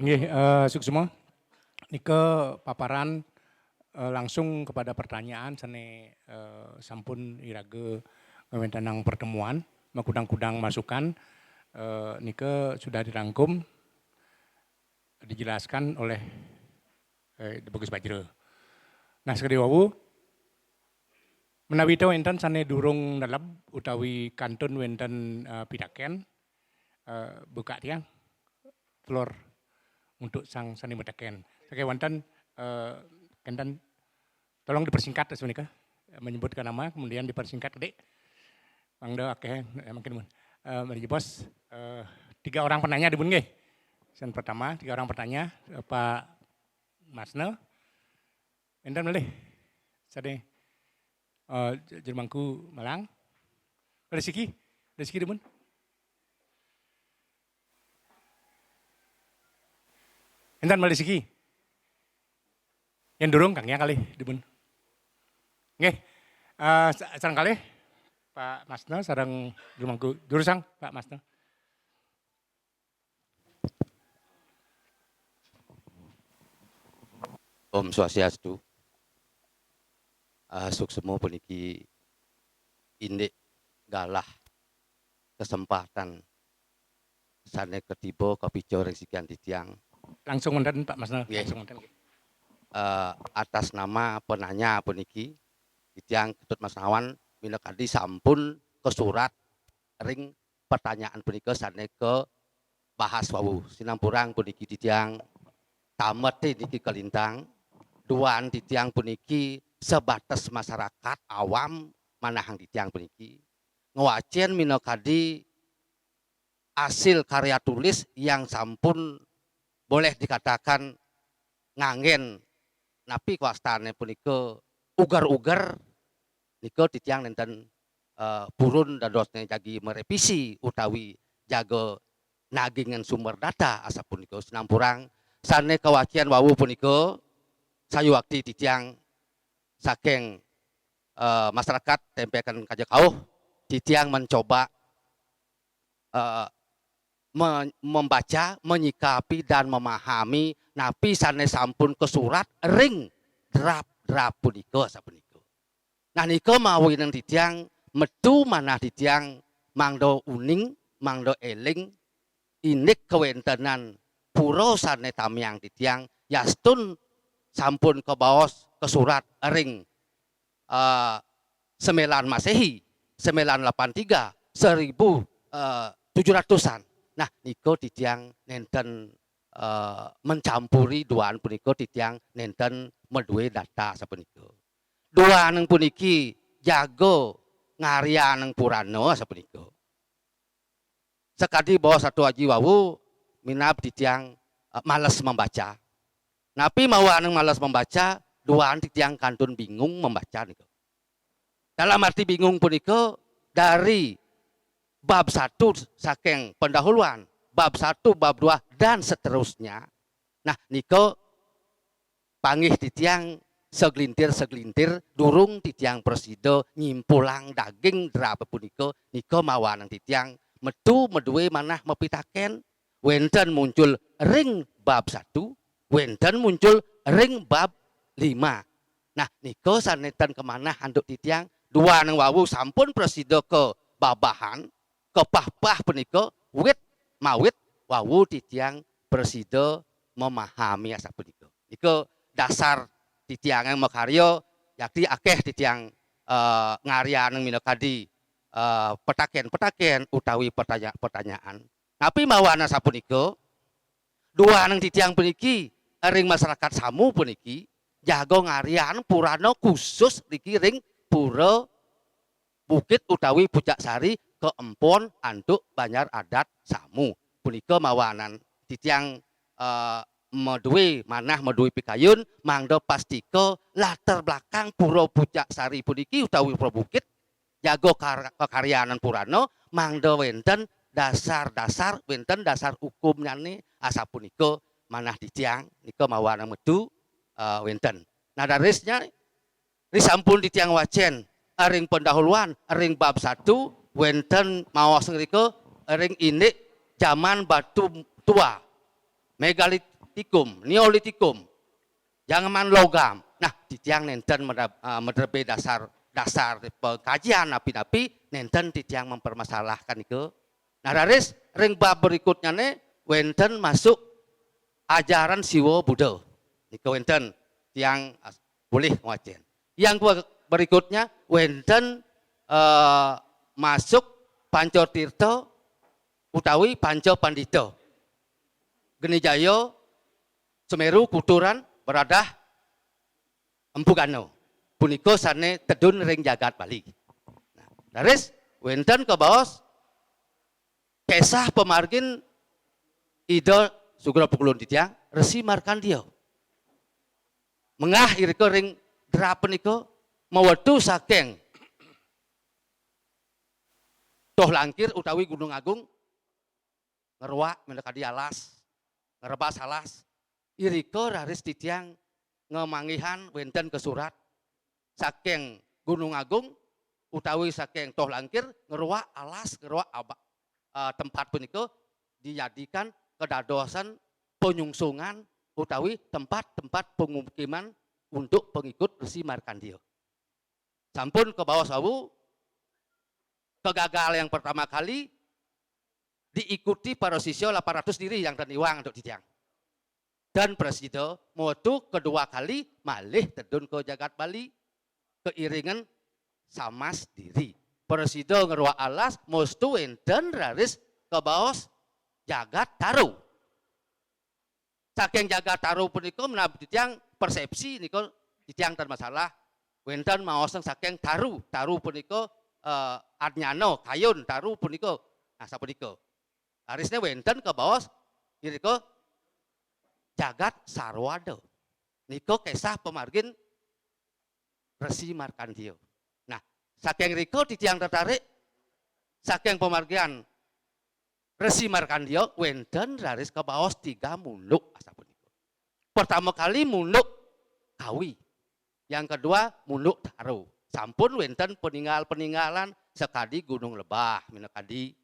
Nggih, suksema. Nike paparan langsung kepada pertanyaan sene sampun irage wewentanang pertemuan, mengkudang-kudang masukan nike sudah dirangkum dijelaskan oleh Bagus Bajro. Nah, sekali wawu menawi wenten sane durung neleb utawi kantun wenten pidaken buka tiang floor untuk sang sani medeken. Oke, wonten kenten tolong dipersingkat sebenarnya menyebutkan nama kemudian dipersingkat Dek. Mangda oke mungkin mari bos 3 orang penanya di bun nggih. Yang pertama 3 orang penanya Pak Masne. Enten malih. Sade Jermangku Malang. Rezeki di bun. Enten malih siki. Yang durung Kang ya kali dibun. Nggih. Sareng kali Pak Masne sareng Jermangku Durusang Pak Masne. Om Swastiastu. Suksemo puniki indik galah kesempatan sane ketiba kapijo resikian titiang. Langsung wonten Pak Masne. Yeah. Langsung wonten. Atas nama penanya puniki titiang Ketut Masnawan minekadi sampun kesurat ring pertanyaan punika sane ke bahas wawu sinampurang puniki titiang tamet niki kelintang duaan titiang puniki sebatas masyarakat awam manahang titiang puniki ngewacen minekadi hasil karya tulis yang sampun boleh dikatakan ngangen napi kwastane punika ugar-ugar nika titiang nenten purun dadosne jagi merevisi utawi jaga nagingan sumber data asa punika sinampurang sane kewacian wawu punika sayuwakti titiang saking masyarakat tempekan kaja kauh titiang mencoba membaca, menyikapi dan memahami napi sane sampun kesurat ring draft punika sapunika. Nah nika mawinen titiang metu manah titiang mangdo uning, mangdo eling inik kewentenan pura sane tamiang titiang yastun sampun kebaos kesurat ring 9 Masehi 983 1700-an. Nah, niko titiang nenten mencampuri duaan puniko titiang nenten medue data sapunika. Duaan puniki jago ngarian purano sapunika. Sekadi bawa satu aji wawu minap titiang malas membaca. Napi mawa malas membaca, duaan titiang kantun bingung membaca niko. Dalam arti bingung puniko dari bab 1 saking pendahuluan, bab 1, bab 2 dan seterusnya. Nah, niko panggih titiang segelintir durung titiang presido nyimpulang daging drape puniko niko mawanang titiang metu medue manah mepitaken wenten muncul ring bab 1, wenten muncul ring bab 5. Nah, niko sanetan kemana handuk titiang dua nang wawu sampun presido ke babahan kepah-pah punika wit mawit wawu titiang presido memahami asa punika. Iku dasar titiangan makaryo yakti akeh titiang ngarian minakadi petaken utawi pertanyaan. Tapi mawana sapunika dua nang titiang puniki ring masyarakat samu puniki jago ngarian purano khusus niki ring pura Bukit utawi Pucak Sari keempon anduk Banyar Adat Samu punika mawanan titiang medue manah medue pikayun mangdo pastiko latar belakang pura Pucak Sari puniki utawi pura Bukit jago kekaryanan purano mangdo wenten dasar-dasar wenten dasar hukumnya nih asa punika manah titiang nika mawanan medu wenten. Nah darisnya risampun titiang wacen ring pendahuluan ring bab 1 wenten maos ngriko ring ini zaman batu tua megalit neolitikum. Jangan logam. Nah, titiang nenten menerbe dasar pengkajian napi-napi nenten titiang mempermasalahkan itu. Nah, raris ring bab berikutnya nih wenten masuk ajaran Siwa Buddha. Niku wenten yang boleh ngwacen. Yang berikutnya wenten masuk Pancotirta utawi Panco Pandito. Geni Jayo, Semeru, Kuturan, Beradah, Empugano. Puniko sane tedun ring jagat Bali. Nah, daris wenten ke baos kisah pemargin Ida Sugro Pukulun Titiang Resi Markandio. Mengah iriko ring drapen iko mawedu saking Toh Langkir utawi Gunung Agung ngerwak mendekati alas ngerebas alas iriko raris titiang ngemangihan wenten ke surat saking Gunung Agung utawi saking Toh Langkir ngerwak alas ngerwak tempat puniko dijadikan kedadosan penyungsungan utawi tempat-tempat pemukiman untuk pengikut Resi Markandio. Sampun ke bawah sawu kegagalan yang pertama kali diikuti para siswa 800 diri yang terniwang untuk ditiang. Dan Presiden motu kedua kali malih tedun ke jagat Bali keiringan samas diri. Presiden ngerwa alas mostu enten raris ke bawah jagat taruh. Saking jagat taruh punika menabut ditiang persepsi niko ditiang termasalah. Wenten maoseng saking taruh punika adnyano kayun taruh punika. Nah sapunika. Harisnya wenten ke bawah iriko jagat sarwado. Niko kisah pemargin Resi Markandio. Nah, saking riko titiang tertarik saking pemargian Resi Markandio wenten raris ke bawah 3 muluk asapuniko. Pertama kali muluk Kawi. Yang kedua muluk Taruh. Sampun wenten peninggalan sekadi Gunung Lebah minakadi.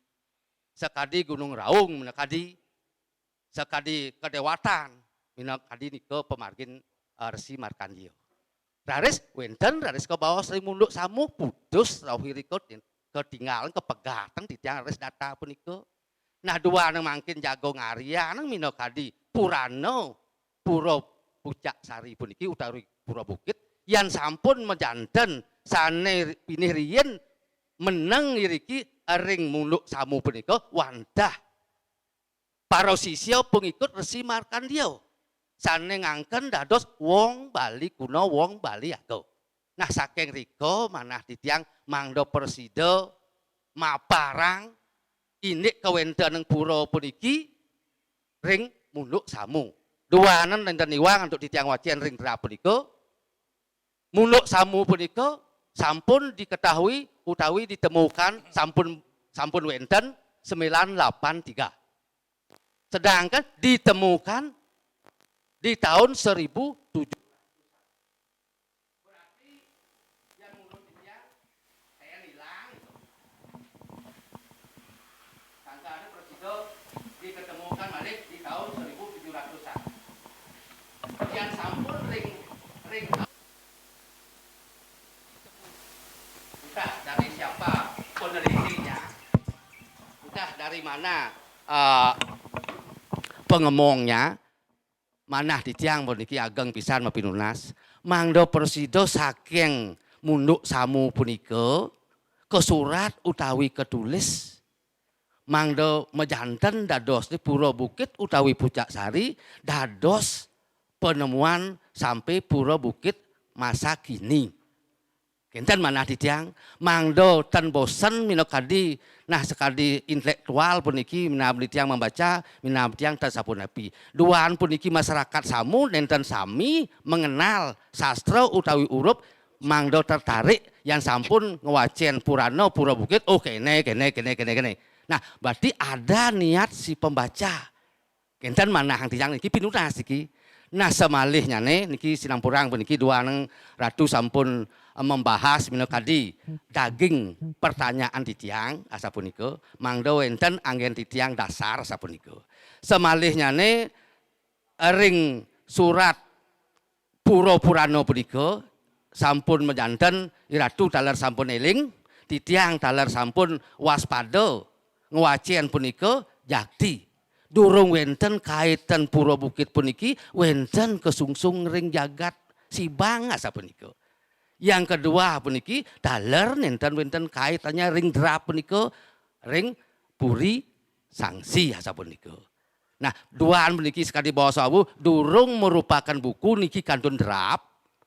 Sekadi Gunung Raung minakadi. Sekadi Kedewatan minakadi niko pemargin Resi Markandio. Raris wenten raris ke bawah sering muluk samu putus rawiriko ketinggalan kepegatan titiang raris data puniko. Nah dua nang mangkin jago ngaria nang minokadi Purano Puro Pucak Sari puniki utawi Puro Bukit yang sampun mejanten sane pinih riyen meneng iriki ring muluk samu punika wandah para sisya pengikut Resi Markandio sane ngangken dados wong Bali kuno wong Bali ago. Nah saking riko manah titiang mangdo Presida maparang ini kewenten pura puniki ring muluk samu. Duanan dan niwang untuk ditiang wacian ring dera punika. Muluk samu punika sampun diketahui utawi ditemukan sampun wenten 983. Sedangkan ditemukan di tahun 1007. Diketemukan balik di tahun 1700-an. Yang sampun ring entah dari siapa penelitinya, entah dari mana pengemongnya, manah ditiang puniki ageng pisan mapinunas. Mangdo Presida saking munduk samu punika kesurat utawi ketulis mangdo mejanten dados di Pura Bukit utawi Pucak Sari dados penemuan sampai Pura Bukit masa kini. Kenten manah ditiang mangdo ten bosen minokadi nah sekadi intelektual puniki minabdi tiang membaca minabdi tiang ten sapunapi. Duaan puniki masyarakat samu nenten sami mengenal sastra utawi urup mangdo tertarik yang sampun ngewacen Purano Pura Bukit kene. Nah, berarti ada niat si pembaca. Kenten mana hang tiyang niki pinunas iki. Nah, semalihnya niki Sinampurang puniki dua nang ratu sampun membahas minokadi daging pertanyaan titiang asapunika mangdo wenten anggen titiang dasar asapunika. Semalihnya ring surat Pura Purana punika sampun menyanten iratu taler sampun eling, titiang taler sampun waspada ngwacen punika jakti. Durung wenten kaitan Pura Bukit puniki wenten kesungsung ring jagat Sibang asa punika. Yang kedua puniki taler nenten wenten kaitannya ring drap punika ring Puri Sangsi asa punika. Nah, duaan puniki sekali bawa sawu durung merupakan buku niki kantun drap.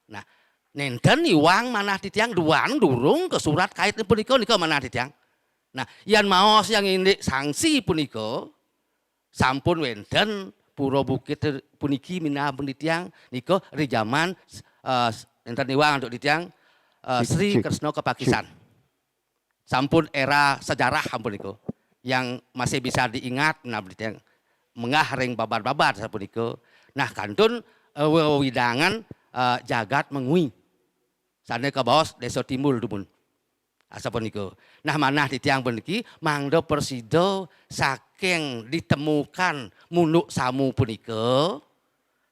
Nah, nenten iwang manah titiang duaan durung ke surat kaitan punika nika manah titiang. Nah, yang maos yang ini Sangsi punika sampun wenten Pura Bukit puniki minah penelitian niko ri zaman enten iwang untuk ditiang Sri Kresna Kepakisan. Sampun era sejarah ampun niko yang masih bisa diingat nah penelitian mengah ring babar-babar sampun niko. Nah kantun widangan jagat mengui. Sane ke bawah desa Timbul dumun. Asapun niku. Nah manah di tiang puniki mangdo persido saking ditemukan munuk samu punika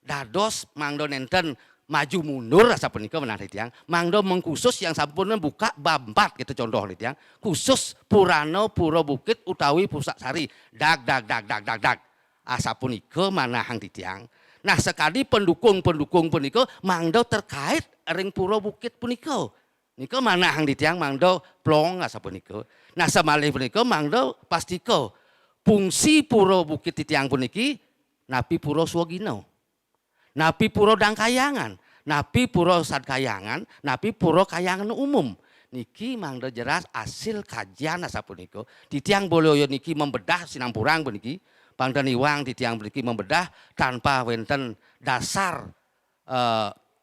dados mangdo nenten maju mundur asapun niku manah di tiang mangdo mengkhusus yang sampun buka bambat gitu contoh di tiang khusus Purana Pura Bukit utawi Pusak Sari dag asapun niku manah hang di tiang. Nah sekali pendukung punika mangdo terkait ring Pura Bukit punika. Nika manah hang ditiang mangdo plong asa punika. Nah samalih punika mangdo pastiko fungsi Pura Bukit titiang puniki napi Pura Swagina. Napi Pura Dangkayangan, napi Pura Sadkayangan, napi Pura Kayangan umum. Niki mangdo jelas hasil kajian asa punika. Titiang Boloyo niki membedah Sinamburang puniki. Pangdan iwang titiang puniki membedah tanpa wenten dasar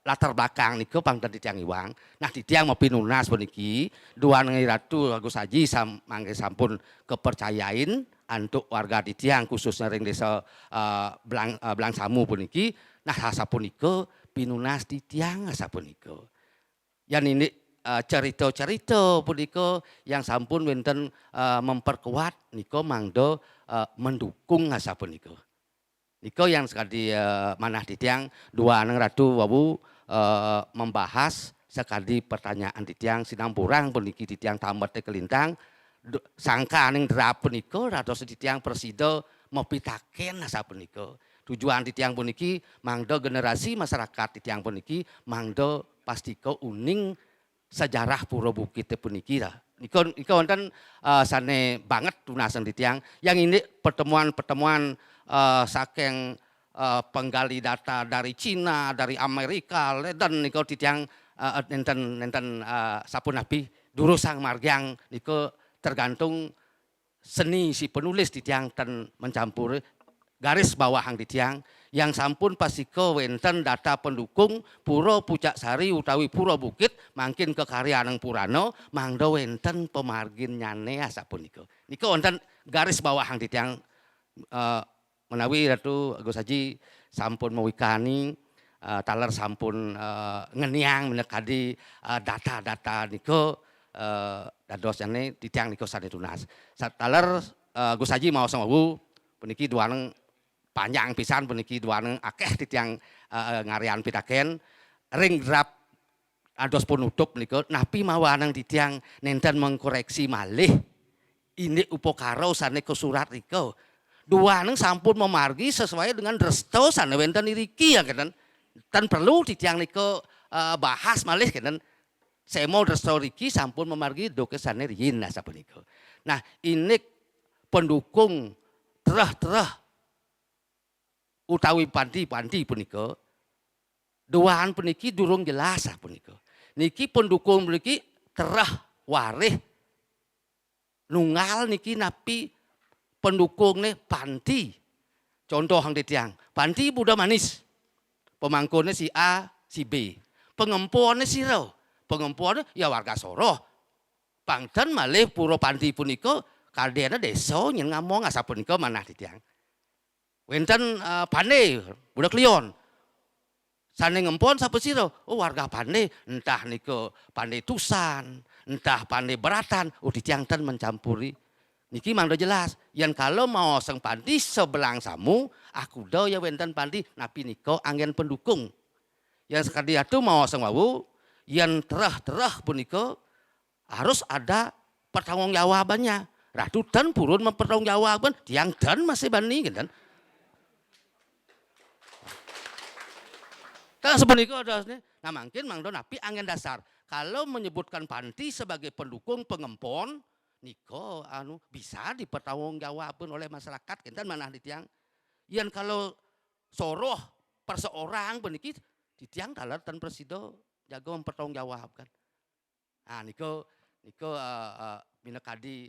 latar belakang niku pangdan titiang iwang. Nah titiang mau pinunas puniki dua nengi Ratu Agus Haji mangke sampun kepercayain untuk warga titiang khususnya ring desa Belang Samu puniki. Nah sapunika pinunas titiang sapunika. Yang ini cerita-cerita punika yang sampun wenten memperkuat niko mangdo mendukung sapunika. Niko yang sekali manah titiang dua neng Ratu wawu membahas sekali pertanyaan titiang Sinamburang puniki titiang tamat kelintang sangka neng drap puniko rado titiang presido mopitaken sapunika. Tujuan titiang puniki mangdo generasi masyarakat titiang puniki mangdo pastiko uning sejarah Pura Bukit puniki lah. Niko wonten sane banget tunasan titiang yang ini pertemuan saking penggali data dari Cina, dari Amerika, dan niko titiang nenten sapunapi durusang margyang niko tergantung seni si penulis titiang dan mencampur garis bawah hang titiang yang sampun pasiko wenten data pendukung Pura Pucak Sari utawi Pura Bukit mangkin kekarya nang Purano mangdo wenten pemargin nyane sapunika. Niko wonten garis bawah hang titiang menawi Ratu Agus Haji sampun mewikani taler sampun ngeniang menekadi data-data niko dados ane titiang niko sade tunas. Taler Agus Haji mau sawu puniki duaneng panjang pisan puniki duaneng akeh titiang ngarian pitaken ring drap ados penutup niko napi mawanang titiang nenten mengkoreksi malih ini upokaro sane ke surat niko. Duaneng sampun memargi sesuai dengan resto sana wenten iriki ya kan. Dan perlu titiang niko bahas malih kan. Saya mau resto riki sampun memargi dokesane riyin sapunika. Nah, ini pendukung terah utawi panti punika. Duaan puniki durung jelas punika. Niki pendukung puniki terah warih nunggal niki napi pendukungnya panti. Contoh hang titiang, panti Buddha Manis. Pemangkunnya si A, si B. Pengempuannya si Ro. Pengempuannya ya warga Soro. Pangten malih pura panti punika kadena desa nyen ngamong asapunika manah titiang. Wenten Pane, Budak Lion. Sane ngempon sapa sira? Oh warga Pane, entah niko Pane Tusan, entah Pane Beratan, titiang ten mencampuri Niki mangdo jelas, yen kalau mau seng pandi sebelang samu, aku do ya wenten pandi napi niko angin pendukung. Yang sekali itu mau seng wau, yen terah puniko harus ada pertanggungjawabannya. Ratu dan purun mempertanggungjawabkan, tiang dan masih bani kan. Kalau sebenarnya ada, nah mungkin mangdo napi angin dasar. Kalau menyebutkan panti sebagai pendukung pengempon, niko bisa dipertanggungjawabkan oleh masyarakat. Kan mana di tiang? Yang kalau soroh perseorang beniki di tiang dalar dan presido jago mempertanggungjawabkan. Nah niko minakadi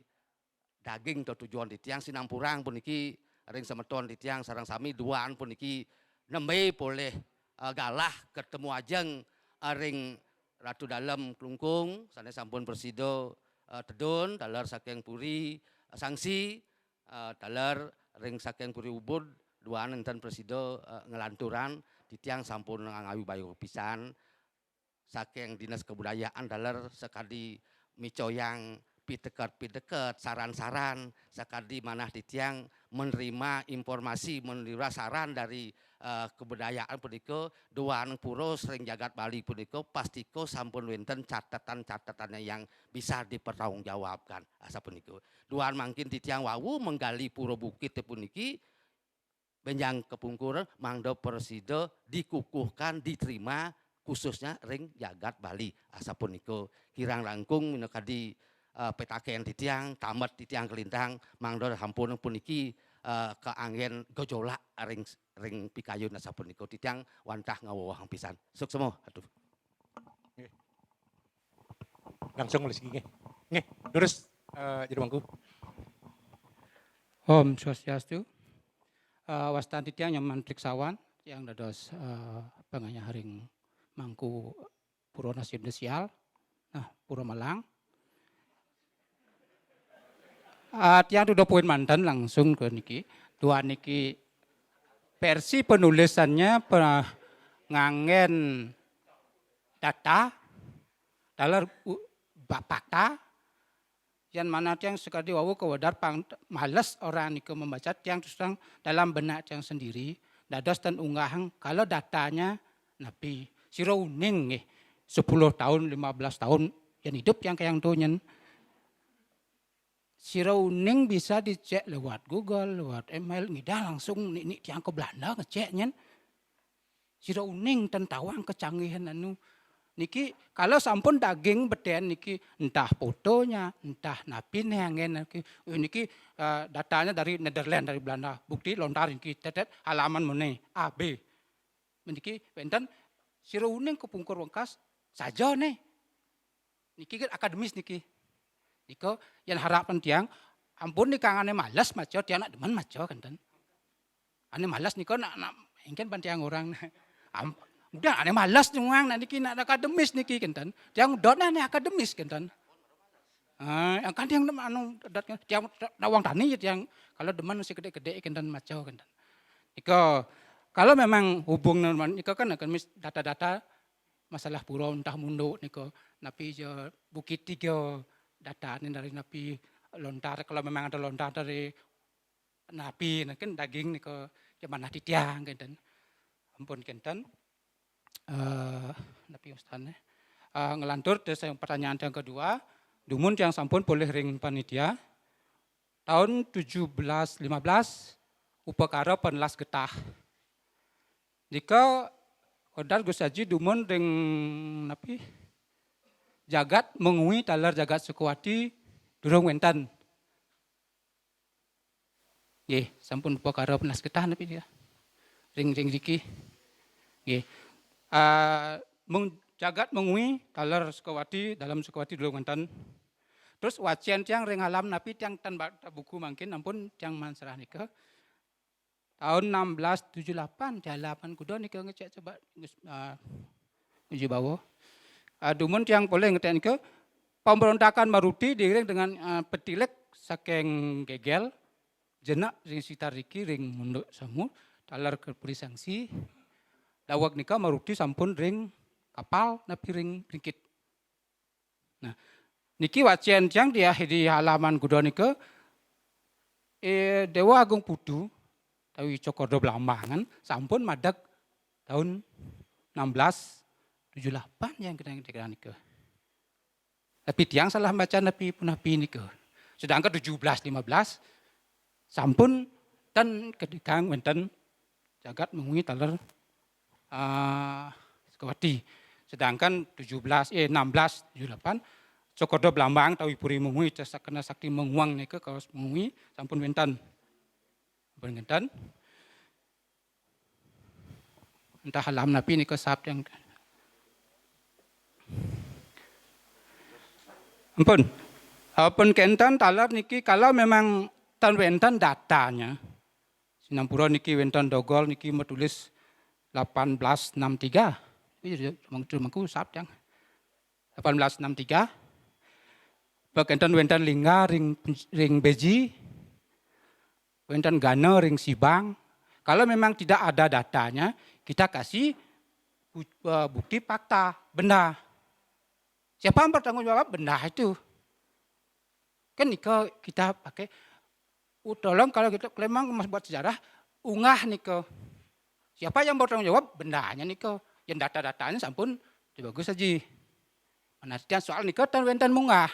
daging atau tujuan di tiang Sinampurang puniki ring semeton di tiang sarang sami duaan puniki nembe boleh galah ketemu ajeng ring Ratu Dalem Klungkung sana sampun Persido Tedun dalar saking Puri Sangsi dalar ring saking Puri Ubud duaan enten Persido ngelanturan di tiang sampun ngawi bayu pisan saking Dinas Kebudayaan dalar sekali micoyang pideket saran-saran sekali manah di tiang menerima informasi menerima saran dari kebudayaan puniko duaan puro sering jagat Bali puniko pastiko sampun wenten catatan-catatannya yang bisa dipertanggungjawabkan asa puniko duaan mangkin di tiang wawu menggali puro bukit puniki benjang kepungkuran mangdo Persido dikukuhkan diterima khususnya ring jagat Bali asa puniko kirang langkung minakadi petaken di tiang, tamat di tiang kelintang, mangdo hampun puniki keanggen gojolak ring pikayu nasa puniko di tiang wantah ngawawang pisan. Suksemo, aduh. Langsung oleh segi nggih. Terus jadi bangku. Om Swastiastu. Wastan di tiang nyaman Triksawan yang dados penganya haring mangku Puro Nasional, nah Puro Malang. Tiang sudah poin mantan langsung ke niki. Dua niki versi penulisannya ngangen data dalam fakta yang mana tiang sekali wawu kewadar malas orang niki membaca tiang terus dalam benak tiang sendiri dados dan unggahan kalau datanya nabi siro uning 10 tahun 15 tahun yang hidup yang kayak donyen Sirauning bisa dicek lewat Google, lewat email, ngidah langsung ini tiang ke Belanda ngeceknya. Sirauning tentawang kecanggihan anu. Niki kalau sampun daging beten niki entah fotonya, entah napin yang niki datanya dari Netherlands dari Belanda. Bukti lontar niki tetet halaman mana A B. Niki benten sirauning kepungkur wengkas saja nih. Niki kan akademis niki. Iko yang harapan tiang, ampun nih kangane malas maco tiang nak demen maco kan ten. Ane malas niko nak ingin bantiang orang. Udah ane malas nuang nanti kina akademis niki kan ten. Tiang dot ane akademis kan ten. Yang kan tiang anu tiang nawang tani tiang kalau demen masih gede-gede kan ten maco kan ten. Iko kalau memang hubung niko kan akademis data-data masalah puro entah mundu niko napi jo Bukit Tiga data ini dari napi lontar kalau memang ada lontar dari napi kan daging nih ke mana di tiang kan ampun kenten napi ustane ngelantur terus yang pertanyaan yang kedua dumun yang sampun boleh ring panitia tahun 1715 upakara penlas getah jika kodar Gus Haji dumun ring napi jagat mengui talar jagat Sukuwati durung wenten. Nggih, sampun perkara penas getah napi dia. Ring diki. Nggih. Jagat mengui talar Sukuwati dalam Sukuwati durung wenten. Terus wacian tiang ring alam napi tiang tan buku mungkin ampun tiang manserah nika. Tahun 1678 jalapan kudo nika ngecek coba uji bawa. Dumun tiang boleh ngeten ke pemberontakan Maruti diiring dengan petilek saking gegel jenak ring sitar riki ring munduk samu talar ke Sangsi dawak nika Maruti sampun ring kapal napi ring ringkit. Nah niki wacian tiang di halaman kudo nika Dewa Agung Putu tawi Cokordo Blambangan sampun madeg tahun 1678 yang kira-kira nike. Tapi tiang salah baca napi nike. Sedangkan 1715 sampun dan kedikang wenten jagat mengui taler Sekawati. Sedangkan 1678 Cokordo Blambang tawi puri mengui kena sakti menguang nike kaos mengui sampun wenten. Sampun wenten. Entah halam napi nike sab yang Ampun kenten talar niki kalau memang tan wenten datanya. Sinampura niki wenten dogol niki metulis 1863. Ini mangku sab yang 1863. Pakenten wenten lingga ring beji. Wenten gana ring sibang. Kalau memang tidak ada datanya, kita kasih bukti fakta, benda. Siapa yang bertanggung jawab benda itu? Kan kita pakai, tolong kalau kita memang buat sejarah, unggah niko. Siapa yang bertanggung jawab bendanya niko. Yang data-datanya sampun bagus saja. Penelitian soal niko dan wenten munggah.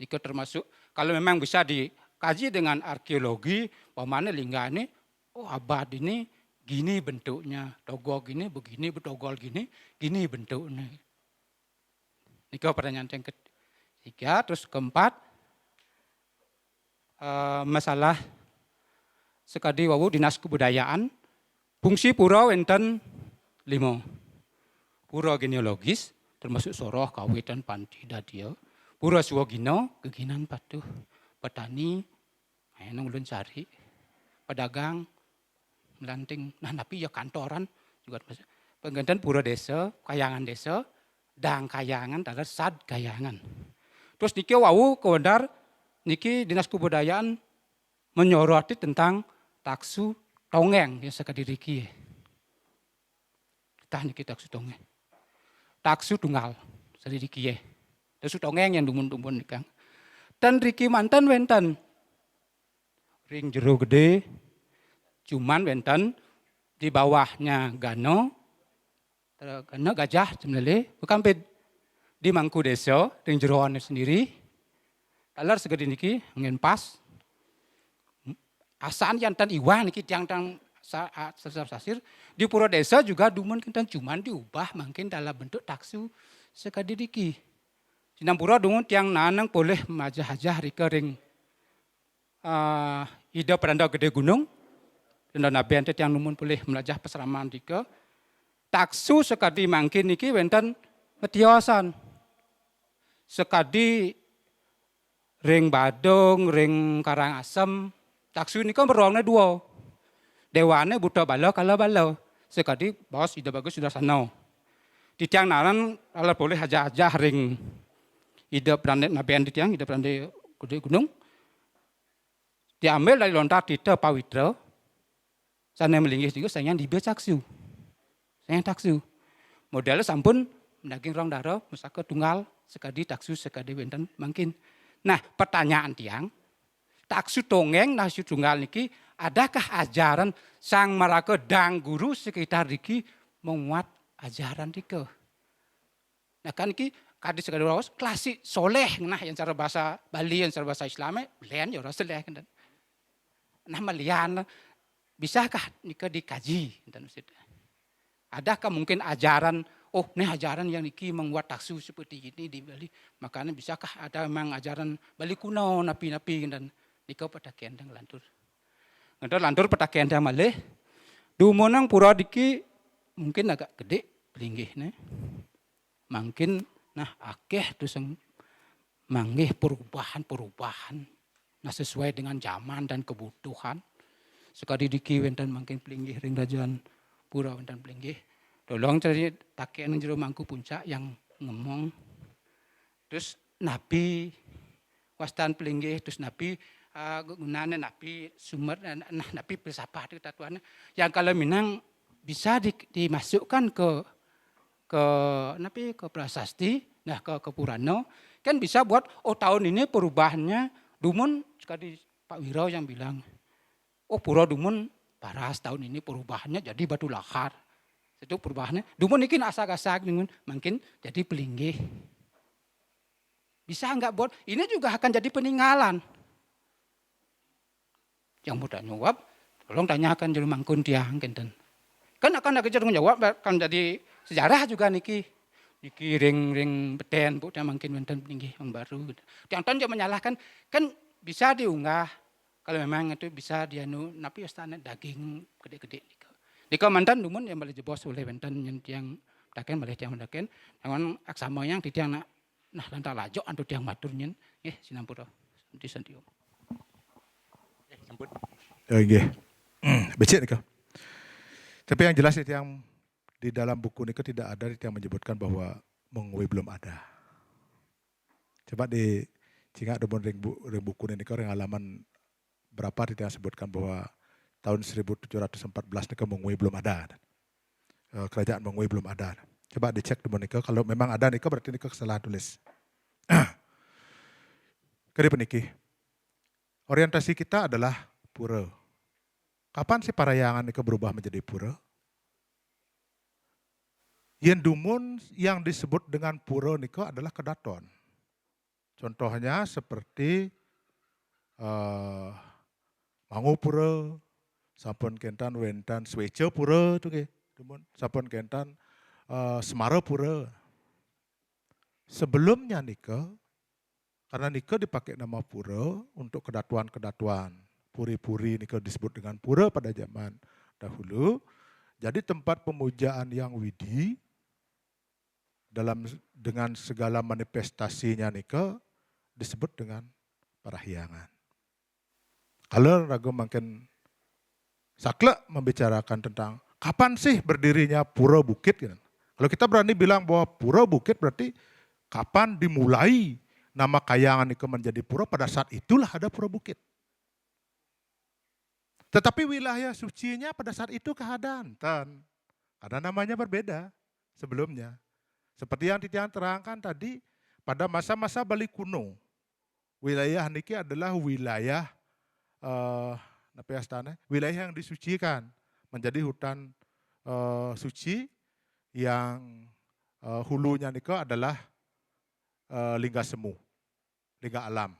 Niko termasuk kalau memang bisa dikaji dengan arkeologi, pemana lingga ini, abad ini gini bentuknya, togol gini, begini, betogol gini, gini bentuknya. Niko pertanyaan yang ketiga, terus keempat, masalah sekadi wawu dinas kebudayaan, fungsi pura wenten 5. Pura genealogis, termasuk soroh, kawit, dan panti, dadio. Pura suwagino, keginan patuh, petani, nang ulun cari, pedagang, melanting, tapi ya kantoran, juga penggantian pura desa, kayangan desa, dang kayangan, ada sad kayangan. Terus niki wau kewendar, niki dinas kebudayaan menyoroti tentang taksu tongeng yang sekadiriki. Kita niki taksu tongeng. Taksu tunggal sadiriki. Taksu tongeng yang dumun-dumun nikang. Dan riki mantan wenten. Ring jero gede, cuman wenten di bawahnya gano, gajah sebenarnya, bukan di mangku desa, ring jeroannya sendiri, talar segede niki, ngin pas, asan jantan iwan niki tiang-tiang sasir, di pura desa juga dumun kita cuman diubah mungkin dalam bentuk taksu sekadi niki. Sinampura dumun tiang nanang boleh majah-hajah rika ring ida peranda gede gunung, dan nabi ante tiang dumun boleh melajah peseraman rika, taksu sekadi mungkin niki wenten metiosan. Sekadi ring Badung, ring Karangasem, taksu ini kan beruangnya 2. Dewane buta balo kalau balo. Sekadi bos ida bagus sudah sana. Di tiang naran kalau boleh aja ring ida beranda nabian di tiang, ida beranda gede gunung. Diambil dari lontar tita pawitra. Sana melinggih juga sayang dibe taksu. Sayang taksu. Modelnya sampun daging rong daro, musaka tunggal, sekadi taksu, sekadi wenten mungkin. Nah pertanyaan tiang, taksu tongeng, taksu tunggal niki, adakah ajaran sang maraka dang guru sekitar niki menguat ajaran niki? Nah kan niki kadi sekadi rawas klasik soleh, nah yang cara bahasa Bali, yang cara bahasa Islam, belian ya orang soleh kan. Nah melian, bisakah niki dikaji? Adakah mungkin ajaran? Oh, ini ajaran yang niki membuat taksu seperti ini di Bali. Makanya bisakah ada memang ajaran Bali kuno, napi-napi dan nikau petakian dan lantur. Ngantor lantur petakian dan malih. Dumunang pura diki mungkin agak gede pelinggih nih. Mungkin nah akeh terus manggih perubahan. Nah sesuai dengan zaman dan kebutuhan. Sekali diki wenten mungkin pelinggih ring rajaan pura wenten pelinggih. Tolong cari takian jero mangku puncak yang ngomong. Terus nabi wastan pelinggih, terus nabi gunanya nabi sumber, nabi filsafat kita tuan. Yang kalau Minang bisa dimasukkan ke nabi ke prasasti, nah ke Purana, kan bisa buat tahun ini perubahannya dumun sekali Pak Wiro yang bilang, oh Pura Dumun paras tahun ini perubahannya jadi batu lahar. Itu perubahannya. Dumun ini asak-asak, mungkin jadi pelinggih. Bisa enggak buat, ini juga akan jadi peninggalan. Yang mudah jawab, tolong tanyakan jadi mangkun tiang. Kan akan ada kecerung jawab, akan jadi sejarah juga niki. Niki ring beten, bu, mungkin wonten pelinggih yang baru. Tiang-tiang dia menyalahkan, kan bisa diunggah. Kalau memang itu bisa napi istana daging gede-gede. Nika mantan dumun yang boleh jebos oleh wonten yang daken boleh tiang daken. Dengan aksama yang di tiang nah lantak lajo antu tiang matur nyen. Sinampura. Di santium. Sampun. Nggih. Becik nika. Tapi yang jelas itu yang di dalam buku ini tidak ada yang menyebutkan bahwa Mengui belum ada. Coba di Cingak Dumun ring buku ini ring halaman berapa yang sebutkan bahwa tahun 1714 nika Mengui belum ada. Kerajaan Mengui belum ada. Coba dicek Dumun nika, kalau memang ada nika berarti nika kesalahan tulis. Kali peniki. Orientasi kita adalah pura. Kapan sih Parayangan nika berubah menjadi pura? Yen Dumun yang disebut dengan pura nika adalah kedaton. Contohnya seperti Mangupura, sampun kentan wentan Swece pura tu ke, sampun kentan Semara pura. Sebelumnya nika, karena nika dipakai nama pura untuk kedatuan-kedatuan, puri-puri nika disebut dengan pura pada zaman dahulu. Jadi tempat pemujaan yang widi dengan segala manifestasinya nika disebut dengan Parahyangan. Kalau ragu makin saklek membicarakan tentang kapan sih berdirinya Pura Bukit. Gitu. Kalau kita berani bilang bahwa Pura Bukit berarti kapan dimulai nama Kayangan itu menjadi pura, pada saat itulah ada Pura Bukit. Tetapi wilayah sucinya pada saat itu keadaan. Karena namanya berbeda sebelumnya. Seperti yang Titian terangkan tadi, pada masa-masa Bali kuno, wilayah niki adalah wilayah wilayah yang disucikan menjadi hutan suci yang hulunya nika adalah lingga semu, lingga alam.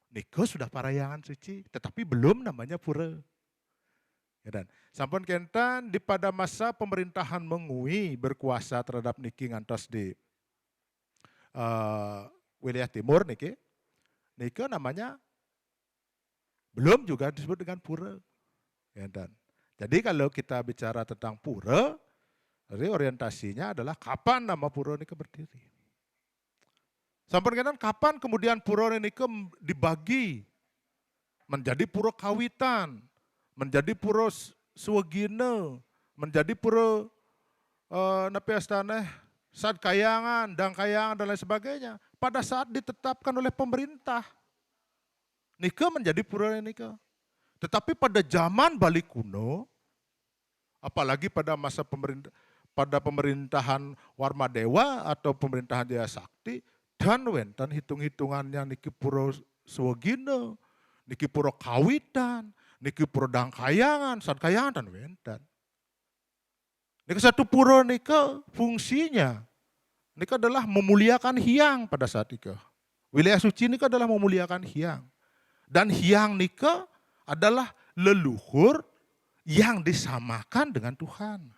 Nika sudah Parayangan suci, tetapi belum namanya pura. Ya, dan sampun kentan di pada masa pemerintahan Mengui berkuasa terhadap niki ngantos di wilayah timur niki namanya belum juga disebut dengan pura. Ya, dan jadi kalau kita bicara tentang pura, jadi orientasinya adalah kapan nama pura ini berdiri. Sampun kentan kapan kemudian pura ini dibagi menjadi pura kawitan, menjadi pura swegina, menjadi pura Sad Kayangan, Dang Kayangan dan lain sebagainya. Pada saat ditetapkan oleh pemerintah, nika menjadi pura nika. Tetapi pada zaman Bali kuno, apalagi pada masa pemerintahan Warmadewa atau pemerintahan Jaya Sakti, dan wentan hitung-hitungannya niki pura swegina, niki pura kawitan, niki pura Dang Kayangan, Sad Kayangan dan wentan. Nika satu pura nika fungsinya nika adalah memuliakan hyang pada saat itu. Wilayah suci nika adalah memuliakan hyang. Dan hyang nika adalah leluhur yang disamakan dengan Tuhan.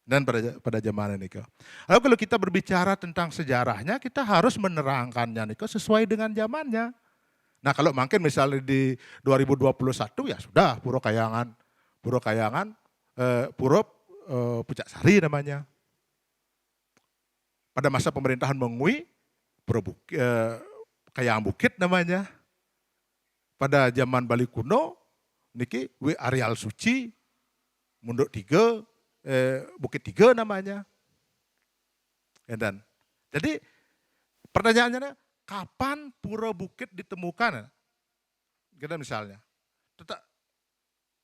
Dan pada zaman nika. Lalu kalau kita berbicara tentang sejarahnya, kita harus menerangkannya nika sesuai dengan zamannya. Nah kalau mungkin misalnya di 2021 ya sudah Pura Kayangan, Pura Pucak Sari namanya. Pada masa pemerintahan Mengui, Kayangan Bukit namanya. Pada zaman Bali kuno, niki areal suci, Munduk 3, Bukit 3 namanya. Dan jadi pertanyaannya, kapan Pura Bukit ditemukan? Kita misalnya,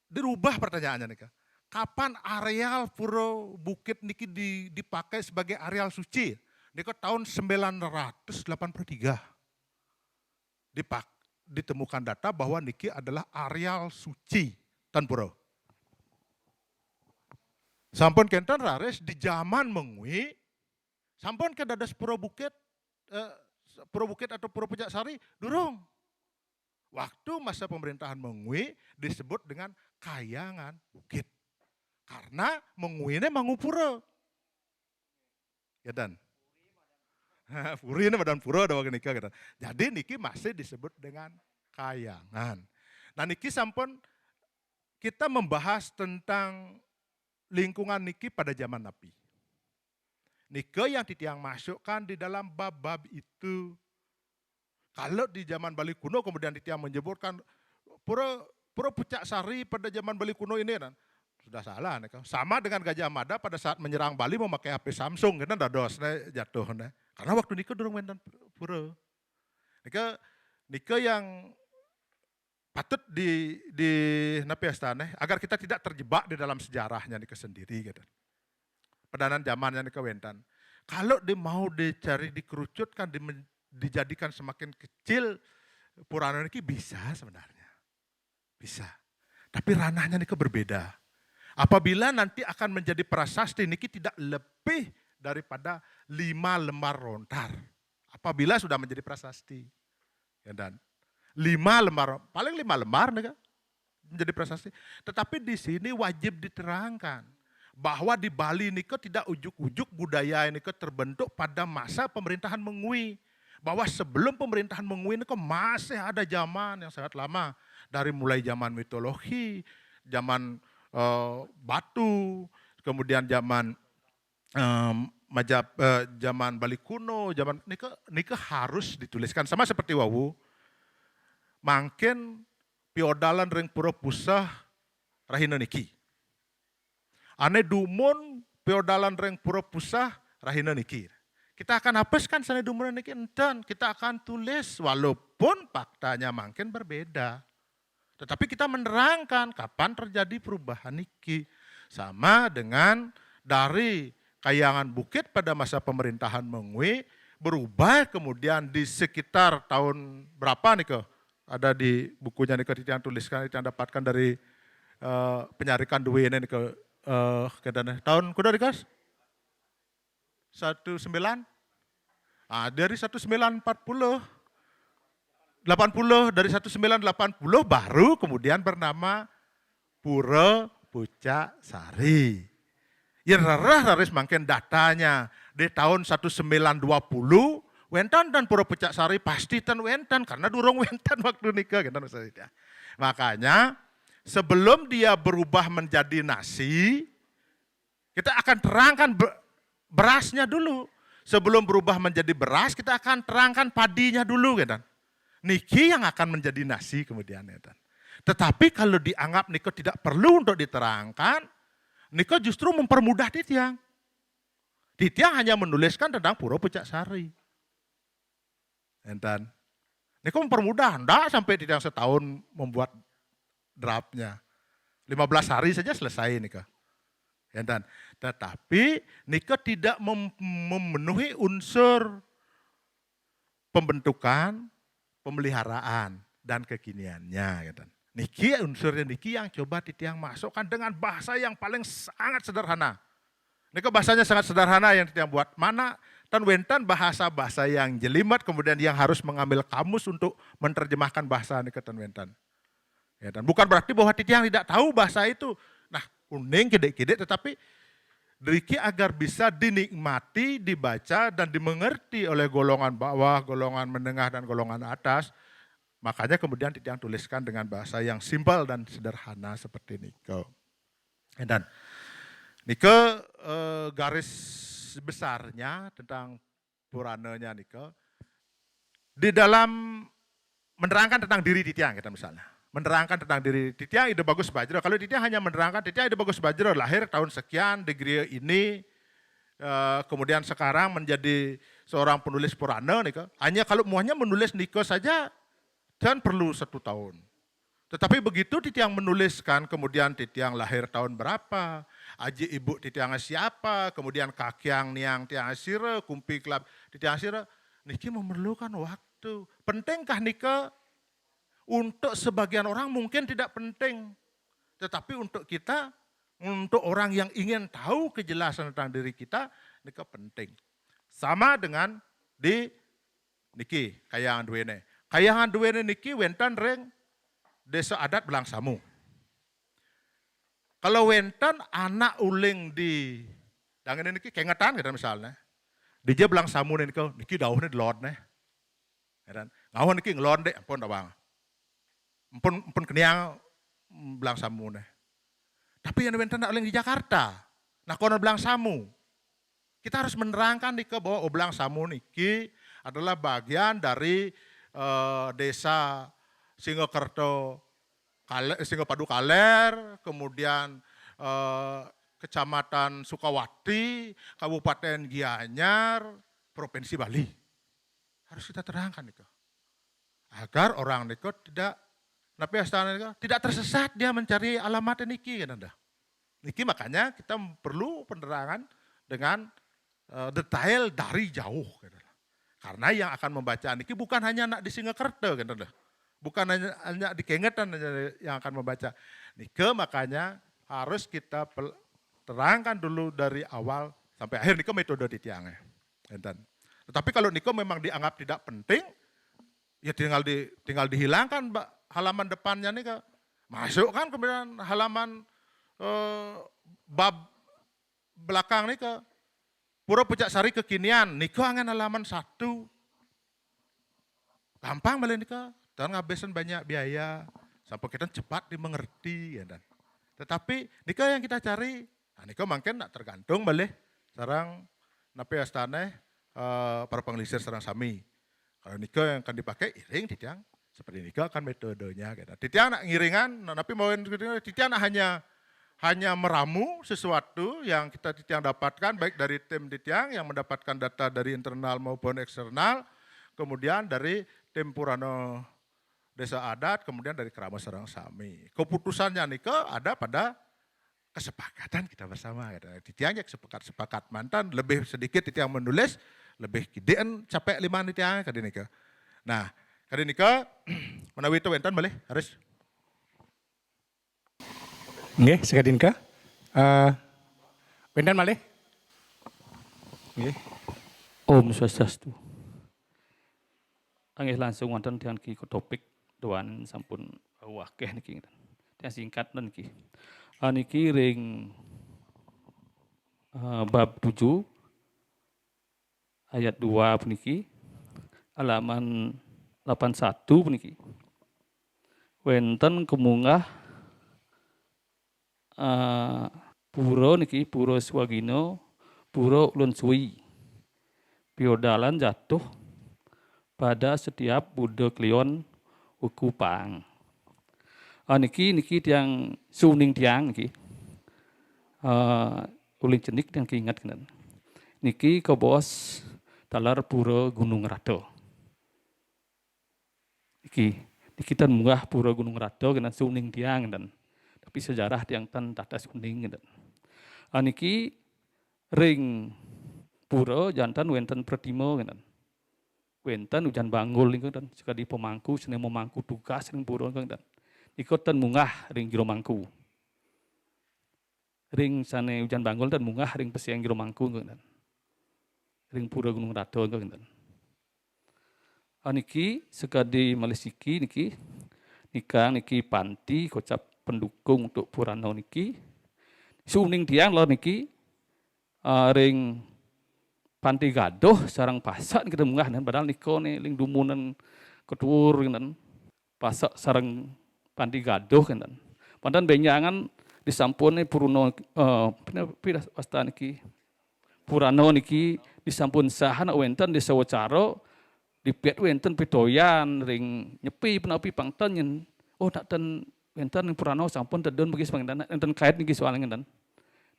dirubah pertanyaannya nih. Kapan areal Pura Bukit niki dipakai sebagai areal suci? Niko tahun 983. ditemukan data bahwa niki adalah areal suci Tan Pura. Sampun kenten rares di zaman mengui, sampun ke dadas Pura Bukit, Pura Bukit atau Pura Pujaksari, durung. Waktu masa pemerintahan Mengui disebut dengan Kayangan Bukit. Karena Mengui ini mangupura. Ya dan. Puri ini badan pura ada nikah gitu. Jadi niki masih disebut dengan Kayangan. Nah niki sampun kita membahas tentang lingkungan niki pada zaman Nabi. Nike yang titiang masukkan di dalam bab-bab itu. Kalau di zaman Bali kuno kemudian titiang menyebutkan Pura Pujaksari pada zaman Bali kuno ini kan sudah salah. Sama dengan Gajah Mada pada saat menyerang Bali memakai HP Samsung, kan dados jatuh. Karena waktu Nike durung wenten pura. Nike yang patut di napiastane agar kita tidak terjebak di dalam sejarahnya Nike sendiri gitu. Padanan zamannya Nike wenten. Kalau mau dicari dikerucutkan, dijadikan semakin kecil Purana Nike bisa sebenarnya. Bisa. Tapi ranahnya Nike berbeda. Apabila nanti akan menjadi prasasti Niki tidak lebih daripada 5 lembar lontar. Apabila sudah menjadi prasasti. Ya dan 5 lembar, paling 5 lembar nih kan, menjadi prasasti. Tetapi di sini wajib diterangkan bahwa di Bali ini tidak ujuk-ujuk budaya ini terbentuk pada masa pemerintahan Mengui. Bahwa sebelum pemerintahan Mengui ini masih ada zaman yang sangat lama. Dari mulai zaman mitologi, zaman batu, kemudian zaman zaman Bali kuno, zaman nika harus dituliskan sama seperti wawu. Mangken piodalan ring pura pusah rahina niki. Ane dumun piodalan ring pura pusah rahina niki. Kita akan hapuskan sana dumun niki enten, kita akan tulis walaupun faktanya mangken berbeda. Tetapi kita menerangkan kapan terjadi perubahan niki. Sama dengan dari Kayangan Bukit pada masa pemerintahan Mengui berubah kemudian di sekitar tahun berapa nih ke? Ada di bukunya nih ke yang tuliskan yang dapatkan dari penyarikan duwe ini nih ke tahun kuda nih kas? 19? Dari 1940. 80 dari 1980 baru kemudian bernama Pura Pujaksari. Ya raris mangken datanya di tahun 1920 wentan dan Pura Pujaksari pasti ten wentan karena durung wentan waktu nikah gitu maksudnya. Makanya sebelum dia berubah menjadi nasi kita akan terangkan berasnya dulu. Sebelum berubah menjadi beras kita akan terangkan padinya dulu gitu. Niki yang akan menjadi nasi kemudian. Ya, tetapi kalau dianggap Niko tidak perlu untuk diterangkan, Niko justru mempermudah Titiang. Titiang hanya menuliskan tentang Pura Pujaksari. Dan Niko mempermudah, enggak sampai Titiang setahun membuat draftnya. 15 hari saja selesai Niko. Dan tetapi Niko tidak memenuhi unsur pembentukan, pemeliharaan dan kekiniannya. Gitu. Niki unsurnya niki yang coba Titiang masukkan dengan bahasa yang paling sangat sederhana. Niki bahasanya sangat sederhana yang Titiang buat. Mana tan wentan bahasa-bahasa yang jelimet kemudian yang harus mengambil kamus untuk menerjemahkan bahasa niki tan wentan. Ya, dan bukan berarti bahwa Titiang tidak tahu bahasa itu. Nah kuning kide-kide tetapi Niki agar bisa dinikmati, dibaca, dan dimengerti oleh golongan bawah, golongan menengah, dan golongan atas. Makanya kemudian Titiang tuliskan dengan bahasa yang simpel dan sederhana seperti Niko. Dan Niko garis besarnya tentang Purananya Niko, di dalam menerangkan tentang diri Titiang kita misalnya. Menerangkan tentang diri Titiang Ide Bagus Bajro. Kalau Titiang hanya menerangkan Titiang Ide Bagus Bajro lahir tahun sekian di Gria ini, kemudian sekarang menjadi seorang penulis Purana nih. Hanya kalau muanya menulis Niko saja dan perlu 1 tahun. Tetapi begitu Titiang menuliskan, kemudian Titiang lahir tahun berapa, aji ibu Titiang siapa, kemudian kakyang niang Tiang Sira, kumpi klub Titiang Sira, niki memerlukan waktu. Pentingkah Niko untuk sebagian orang mungkin tidak penting. Tetapi untuk kita, untuk orang yang ingin tahu kejelasan tentang diri kita, ini penting. Sama dengan di niki kayangan duwene. Kayangan duwene niki wentan reng desa adat Belangsamu. Kalau wentan anak uling di dangan niki kengetan gitu misalnya. Dia Belangsamu niki daunnya delon nih. Ngawon niki ngelon deh, ampun abang. Ampun keniang Belangsamu nih. Tapi yang wentan uling di Jakarta. Nah kono Belangsamu. Kita harus menerangkan niki bahwa Belangsamu niki adalah bagian dari desa Singokerto, Singopadu Kaler, kemudian Kecamatan Sukawati, Kabupaten Gianyar, Provinsi Bali. Harus kita terangkan itu. Agar orang itu tidak tidak tersesat dia mencari alamat niki kan. Niki makanya kita perlu penerangan dengan detail dari jauh. Karena yang akan membaca niki bukan hanya anak di Singakerta kan. Bukan hanya di Kengetan yang akan membaca. Niki makanya harus kita terangkan dulu dari awal sampai akhir niki metode ditiangnya. Tetapi kalau niki memang dianggap tidak penting, ya tinggal dihilangkan halaman depannya nih, masukkan kemudian halaman bab belakang nih ke Pura Pucaksari kekinian, niko angan halaman 1. Gampang balik niko, dan ngabisin banyak biaya, sampai kita cepat dimengerti. Ya, dan. Tetapi niko yang kita cari, nah niko mungkin tak tergantung balik, sarang napi astane para penglisir sarang sami. Kalau niko yang akan dipakai iring titiang, seperti niko akan metodenya. Gitu. Titiang nak ngiringan, napi mau titiang nak hanya meramu sesuatu yang kita titiang dapatkan baik dari tim titiang yang mendapatkan data dari internal maupun eksternal, kemudian dari tim Purano Desa Adat, kemudian dari Keramas Sarang Sami. Keputusannya nika ada pada kesepakatan kita bersama. Titiang ya sepakat mantan lebih sedikit titiang menulis, lebih gedean capek 5 titiang kadi nika. Nah, kadi nika menawi itu wentan boleh harus. Nggih, sekadin ka. Wendan malih. Nggih. Om Swastiastu. Angih langsung wonten dengan ki topik doan sampun wakeh niki. Yang singkat niki. Niki ring bab 7 ayat 2 puniki halaman 81 puniki. Wenten kemunggah puro niki, puro Swagino, puro Ulun Suwi. Piodalan jatuh pada setiap Buddha Klion Ukupang. Niki tiang suning tiang niki. Ulin cenik yang keingat kan. Niki ke bos talar puro Gunung Rado. Niki tan munggah puro Gunung Rado kan suning tiang dan tapi sejarah yang tan tata suning gitu. Niki ring pura jantan wenten pratimo gitu. Wenten ujan banggul niku dan sekali pemangku sene memangku tugas ring pura gitu. Niku tan munggah ring jero mangku. Ring sane ujan banggul dan munggah ring pesiang jero mangku gitu. Ring pura Gunung Rado gitu. Niki sekadi Malesiki niki panti kocap pendukung untuk Purano niki suning tiang lo niki ring panti gadoh sarang pasak kita munggah dan padahal niko nih ling dumunan ketur kan pasak sarang panti gadoh kan padahal benyangan disampun Purano pasta niki Purano niki disampun sahan wenten di sawacaro di piat wenten pitoyan ring nyepi penapi pangtan yen tak ten wenten Purano sampun tedon bagi sepangdan enten kait niki soal ngenten.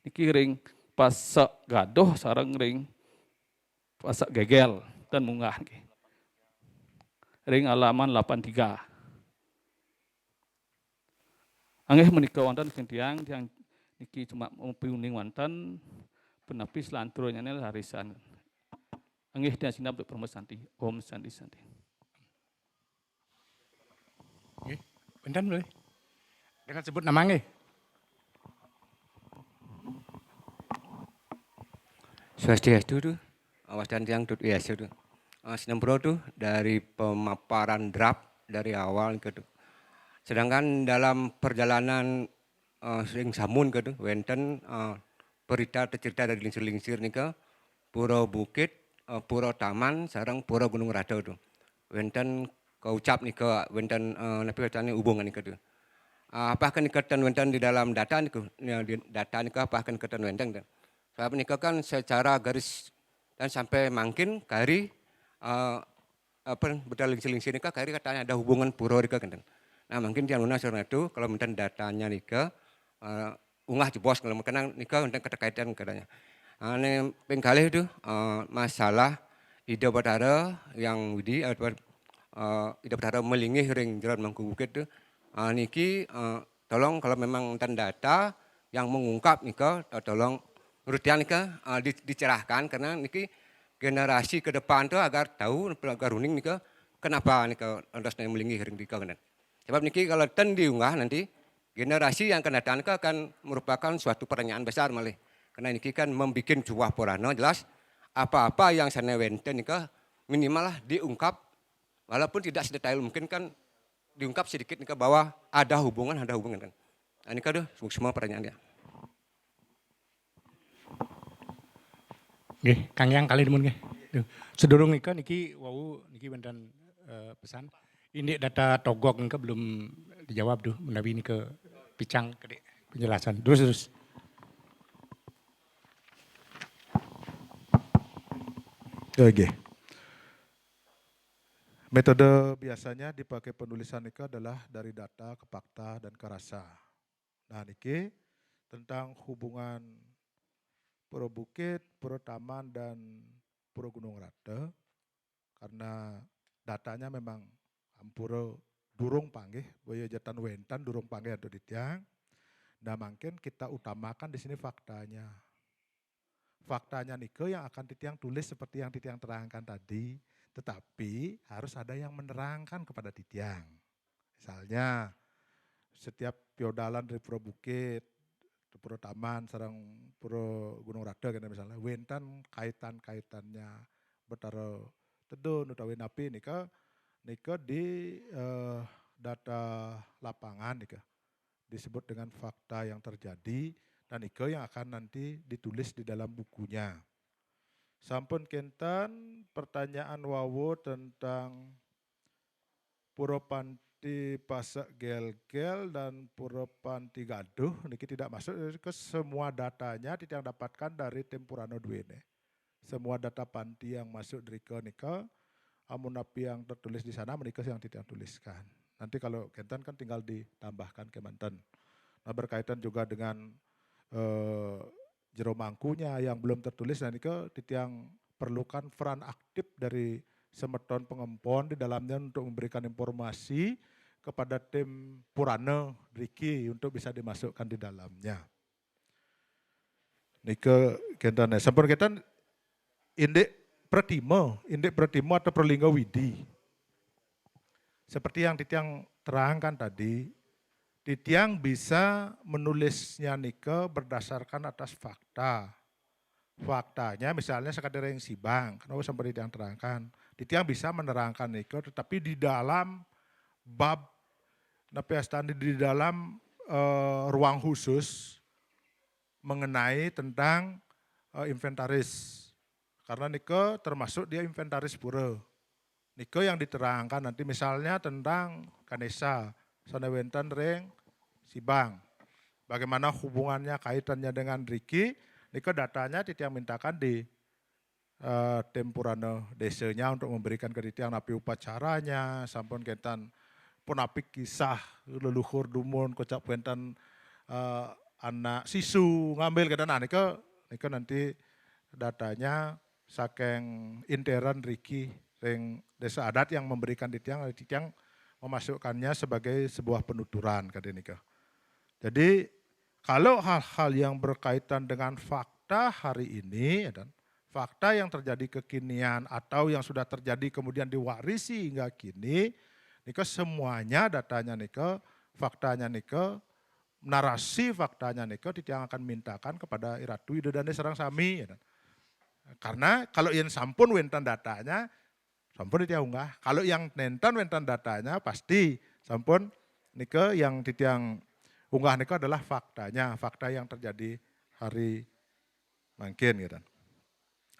Niki ring pasak gadoh sareng ring pasak gegel dan munggah niki. Ring halaman 83. Angeh menika wonten tiang niki cuma piuning wonten penapi selanturnya harisan. Angeh dia sinap untuk permosanti. Om Santi Santi. Benten boleh. Dengan sebut nama nggih. Swastiastu tuh, awas dan tiang tut biasa tuh. Sinembro tuh dari pemaparan draft dari awal gitu. Sedangkan dalam perjalanan sering samun gitu, wenten berita atau cerita dari lingsir-lingsir nih ke Pura Bukit, Pura Taman, sarang Pura Gunung Rado tuh. Wenten keucap nih ke wenten napi katanya hubungan nih ke tuh. Apakah nikatan wenten di dalam data nih di data nih ke apakah nikatan wenten tuh. Sebab nikah kan secara garis dan sampai makin kari betul lingsir-lingsir nikah kari katanya ada hubungan pura nikah kan. Nah mungkin yang lunas itu kalau mungkin datanya nikah unggah jebos kalau mungkin nikah tentang keterkaitan katanya. Ini pengkali itu masalah ide batara yang widi ide batara melingih ring jalan Mangku Bukit itu niki tolong kalau memang tentang data yang mengungkap nikah tolong menurut yang nikah dicerahkan karena niki generasi ke depan tuh agar tahu agar uning nikah kenapa nikah andasnya melingih ring nikah kan. Sebab niki kalau ten diunggah nanti generasi yang akan datang akan merupakan suatu pertanyaan besar malah. Karena niki kan membuat sebuah purana jelas apa-apa yang sana wenten nikah minimal lah diungkap walaupun tidak sedetail mungkin kan diungkap sedikit nikah bahwa ada hubungan kan. Nah, nikah tuh semua pertanyaannya. Nggih, Kang Yang kali demun nggih. Sedurung nikah niki wau niki benten pesan. Ini data togok nggak belum dijawab tuh, menawi ini ke Picang kedek penjelasan. Terus. Oke. Metode biasanya dipakai penulisan nikah adalah dari data ke fakta dan ke rasa. Nah niki tentang hubungan Pura Bukit, Pura Taman dan Pura Gunung Rate karena datanya memang Ampura durung panggih, boyo jatan wentan durung panggih atau ditiang. Nah mungkin kita utamakan di sini faktanya. Faktanya nike yang akan ditiang tulis seperti yang ditiang terangkan tadi, tetapi harus ada yang menerangkan kepada ditiang. Misalnya setiap piodalan dari Pura Bukit, Pura Taman, sarang Pura Gunung Rate kan misalnya, wentan kaitan-kaitannya betara tedun utawi napi nika di data lapangan nika disebut dengan fakta yang terjadi dan nika yang akan nanti ditulis di dalam bukunya. Sampun kenten pertanyaan wawo tentang Pura Panti Pasak Gel-Gel dan Pura Panti Gaduh niki tidak masuk ke semua datanya tidak dapatkan dari tim Purana Duwene. Semua data panti yang masuk dari ke nika amun api yang tertulis di sana menikah yang tidak tuliskan. Nanti kalau Kenten kan tinggal ditambahkan ke Banten. Nah berkaitan juga dengan jero mangkunya yang belum tertulis dan itu yang perlukan peran aktif dari semeton pengempon di dalamnya untuk memberikan informasi kepada tim Purana Riki untuk bisa dimasukkan di dalamnya. Nika Kenten sampun Kenten indek Pratimo atau Pralingga Widi. Seperti yang Titiang terangkan tadi, Titiang bisa menulisnya nika berdasarkan atas fakta. Faktanya misalnya sekadar yang Sibang, kenapa sampai Titiang terangkan. Titiang bisa menerangkan nika tetapi di dalam bab napiastani di dalam ruang khusus mengenai tentang inventaris. Karena Nike termasuk dia inventaris pura. Nike yang diterangkan nanti misalnya tentang Kanesa, Sanawenten Reng, Sibang. Bagaimana hubungannya kaitannya dengan Riki, Nike datanya Titiang mintakan di tim Purana desanya untuk memberikan ke Titiang napi upacaranya, sampun kentan punapik kisah leluhur dumun, kocak kentan anak sisu ngambil ke dana. Nike nanti datanya saking interan Riki ring desa adat yang memberikan Titiang memasukkannya sebagai sebuah penuturan kata nikah. Jadi kalau hal-hal yang berkaitan dengan fakta hari ini dan fakta yang terjadi kekinian atau yang sudah terjadi kemudian diwarisi hingga kini, nikah semuanya datanya nikah faktanya nike, narasi faktanya nike titiang akan mintakan kepada iratu ide dan serang sami. Ya. Karena kalau yang sampun wentan datanya, sampun titiang unggah. Kalau yang nenten wentan datanya pasti sampun nike yang titiang unggah nike adalah faktanya, fakta yang terjadi hari mungkin gitu.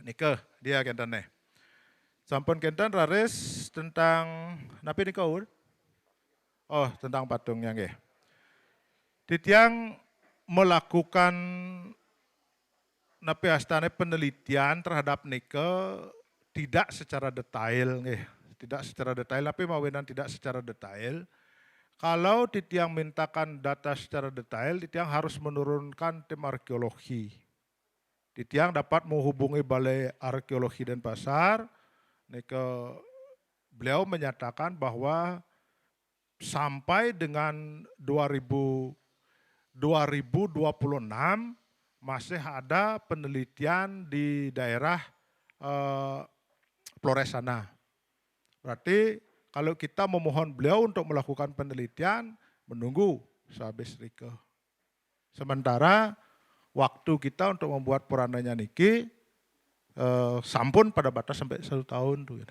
Nike dia kenten nih. Sampun kenten raris tentang napi nike ur? Oh, tentang patungnya nggih. Titiang melakukan napi astane penelitian terhadap nike tidak secara detail nggih. Tidak secara detail tapi mawenan tidak secara detail. Kalau titiang mintakan data secara detail, titiang harus menurunkan tim arkeologi. Titiang dapat menghubungi Balai Arkeologi Denpasar. Beliau menyatakan bahwa sampai dengan 2026 masih ada penelitian di daerah Flores sana. Berarti kalau kita memohon beliau untuk melakukan penelitian, menunggu sehabis Rike. Sementara waktu kita untuk membuat purananya niki sampun pada batas sampai 1 tahun tuh.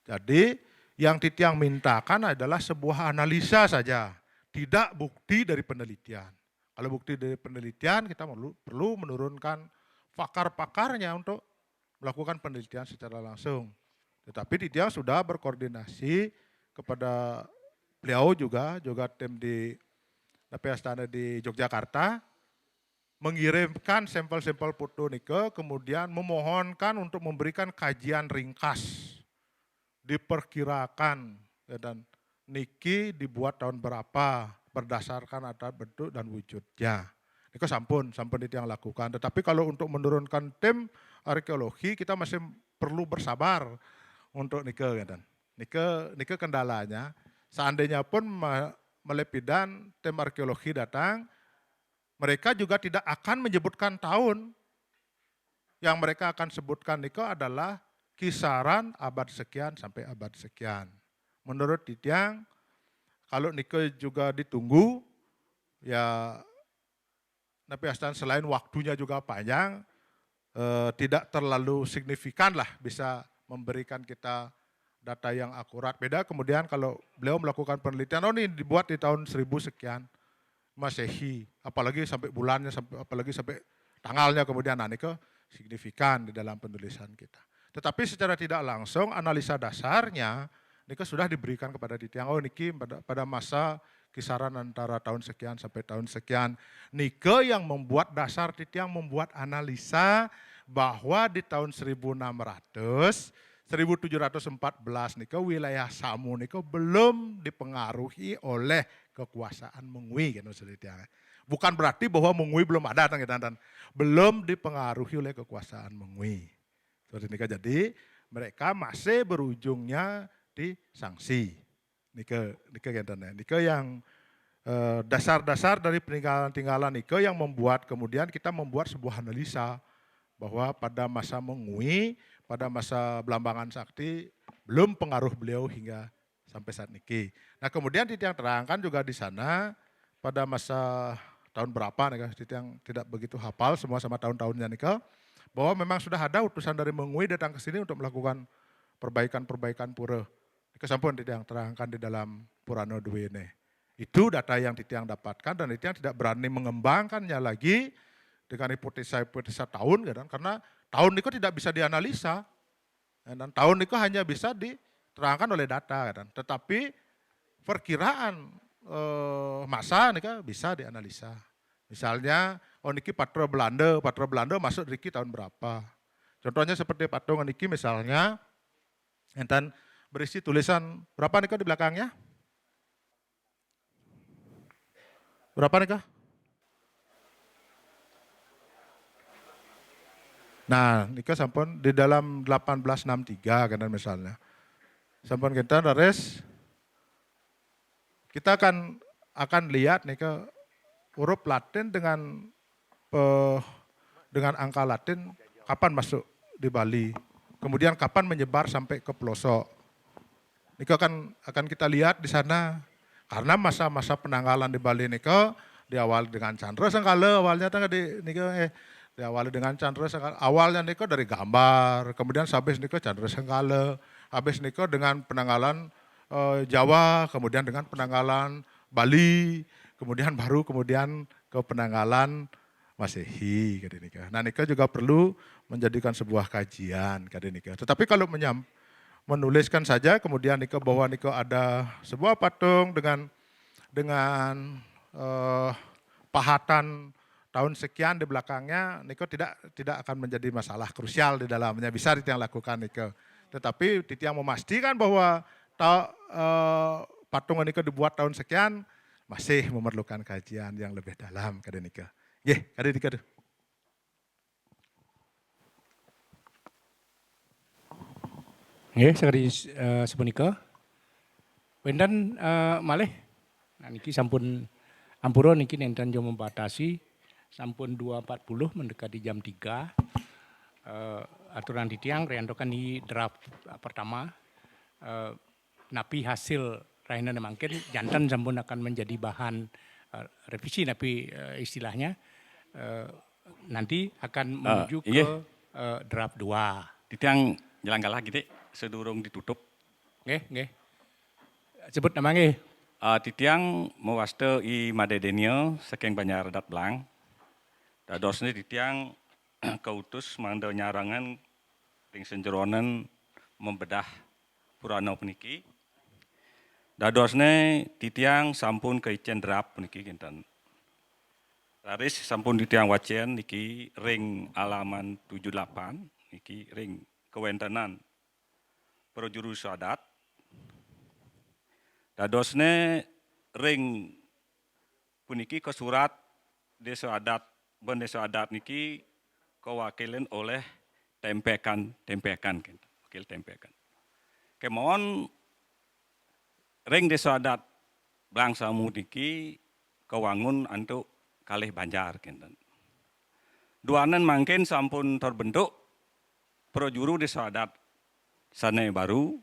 Jadi yang titiang mintakan adalah sebuah analisa saja, tidak bukti dari penelitian. Kalau bukti dari penelitian kita perlu menurunkan pakar-pakarnya untuk melakukan penelitian secara langsung. Tetapi titiang sudah berkoordinasi kepada beliau juga tim di Napi Astana di Yogyakarta, mengirimkan sampel-sampel foto nike, kemudian memohonkan untuk memberikan kajian ringkas. Diperkirakan ya, dan niki dibuat tahun berapa berdasarkan atas bentuk dan wujudnya. Nike sampun titiang lakukan. Tetapi kalau untuk menurunkan tim arkeologi kita masih perlu bersabar untuk nike ya, dan nike kendalanya. Seandainya pun Melepidan tim arkeologi datang, mereka juga tidak akan menyebutkan tahun. Yang mereka akan sebutkan itu adalah kisaran abad sekian sampai abad sekian. Menurut titiang, kalau nike juga ditunggu, ya Napi Astan selain waktunya juga panjang, tidak terlalu signifikan lah bisa memberikan kita data yang akurat. Beda kemudian kalau beliau melakukan penelitian, oh ini dibuat di tahun 1000 sekian Masehi, apalagi sampai bulannya, apalagi sampai tanggalnya kemudian, nah ini signifikan di dalam penulisan kita. Tetapi secara tidak langsung analisa dasarnya ini sudah diberikan kepada titiang, oh niki pada masa kisaran antara tahun sekian sampai tahun sekian. Nike yang membuat dasar titiang membuat analisa bahwa di tahun 1714 niko wilayah Samu niko belum dipengaruhi oleh kekuasaan Mengwi gitu titiang. Bukan berarti bahwa Mengwi belum ada dan belum dipengaruhi oleh kekuasaan Mengwi. Seperti ini jadi mereka masih berujungnya di sanksi. Nike yang dasar-dasar dari peninggalan-tinggalan Nike yang membuat kemudian kita membuat sebuah analisa bahwa pada masa Mengwi, pada masa Belambangan Sakti belum pengaruh beliau hingga sampai saat niki. Nah kemudian titiang terangkan juga di sana pada masa tahun berapa nih, titiang tidak begitu hafal semua sama tahun-tahunnya nih, bahwa memang sudah ada utusan dari Mengwi datang ke sini untuk melakukan perbaikan pura. Kesampun titiang terangkan di dalam Purana Dwi ini. Itu data yang titiang dapatkan dan titiang tidak berani mengembangkannya lagi dengan hipotesa tahun kan, karena tahun itu tidak bisa dianalisa dan tahun itu hanya bisa diterangkan oleh data kan. Tetapi perkiraan masa nih bisa dianalisa. Misalnya oh niki patra Belanda masuk niki tahun berapa. Contohnya seperti patung niki misalnya enten berisi tulisan berapa nih di belakangnya? Berapa nih? Nah, nika sampun di dalam 1863 kan misalnya. Sampun kita res kita akan lihat nika huruf Latin dengan angka Latin kapan masuk di Bali. Kemudian kapan menyebar sampai ke pelosok. Nika akan kita lihat di sana karena masa-masa penanggalan di Bali niko diawali dengan Chandra Senggala awalnya tangga di niko diawali dengan Chandra Senggala. Awalnya niko dari gambar, kemudian habis niko Chandra Senggala, habis niko dengan penanggalan Jawa, kemudian dengan penanggalan Bali, kemudian ke penanggalan Masehi kata Nika. Nah Nika juga perlu menjadikan sebuah kajian kata Nika. Tetapi kalau menuliskan saja kemudian Nika bahwa Nika ada sebuah patung dengan pahatan tahun sekian di belakangnya, Nika tidak akan menjadi masalah krusial di dalamnya. Bisa Titiang lakukan Nika. Tetapi Titiang memastikan bahwa patung Nika dibuat tahun sekian masih memerlukan kajian yang lebih dalam kata Nika. Nggih, kade dikade. Nggih, sekali sepunika. Wenten malih nah niki sampun ampura niki nenten jo membatasi sampun 2.40 mendekati jam 3. Aturan Titiang reantokan di draft pertama. Napi hasil rainan mangkin jantan sampun akan menjadi bahan revisi napi istilahnya nanti akan menuju ke draft 2. Titiang jalan lagi deh, sedurung ditutup. Nggih. Sebut nama nggih. Titiang mewaste i madedenio saking banyak redat belang. Dadosnya Titiang keutus mangda nyarangan ring senjeronen membedah Purana puniki. Dadosnya Titiang sampun ke icen draft puniki kinten. Laris sampun Titiang wacen niki ring alaman 78 niki ring kewentenan Projurus adat. Dadosne ring puniki ke surat desa adat ben desa adat niki kewakilin oleh tempekan wakil tempekan. Kemon ring desa adat Blangsamu niki kewangun antuk kalih Banjar kinten. Duanen mangkin sampun terbentuk projuru desa adat Sane Baru.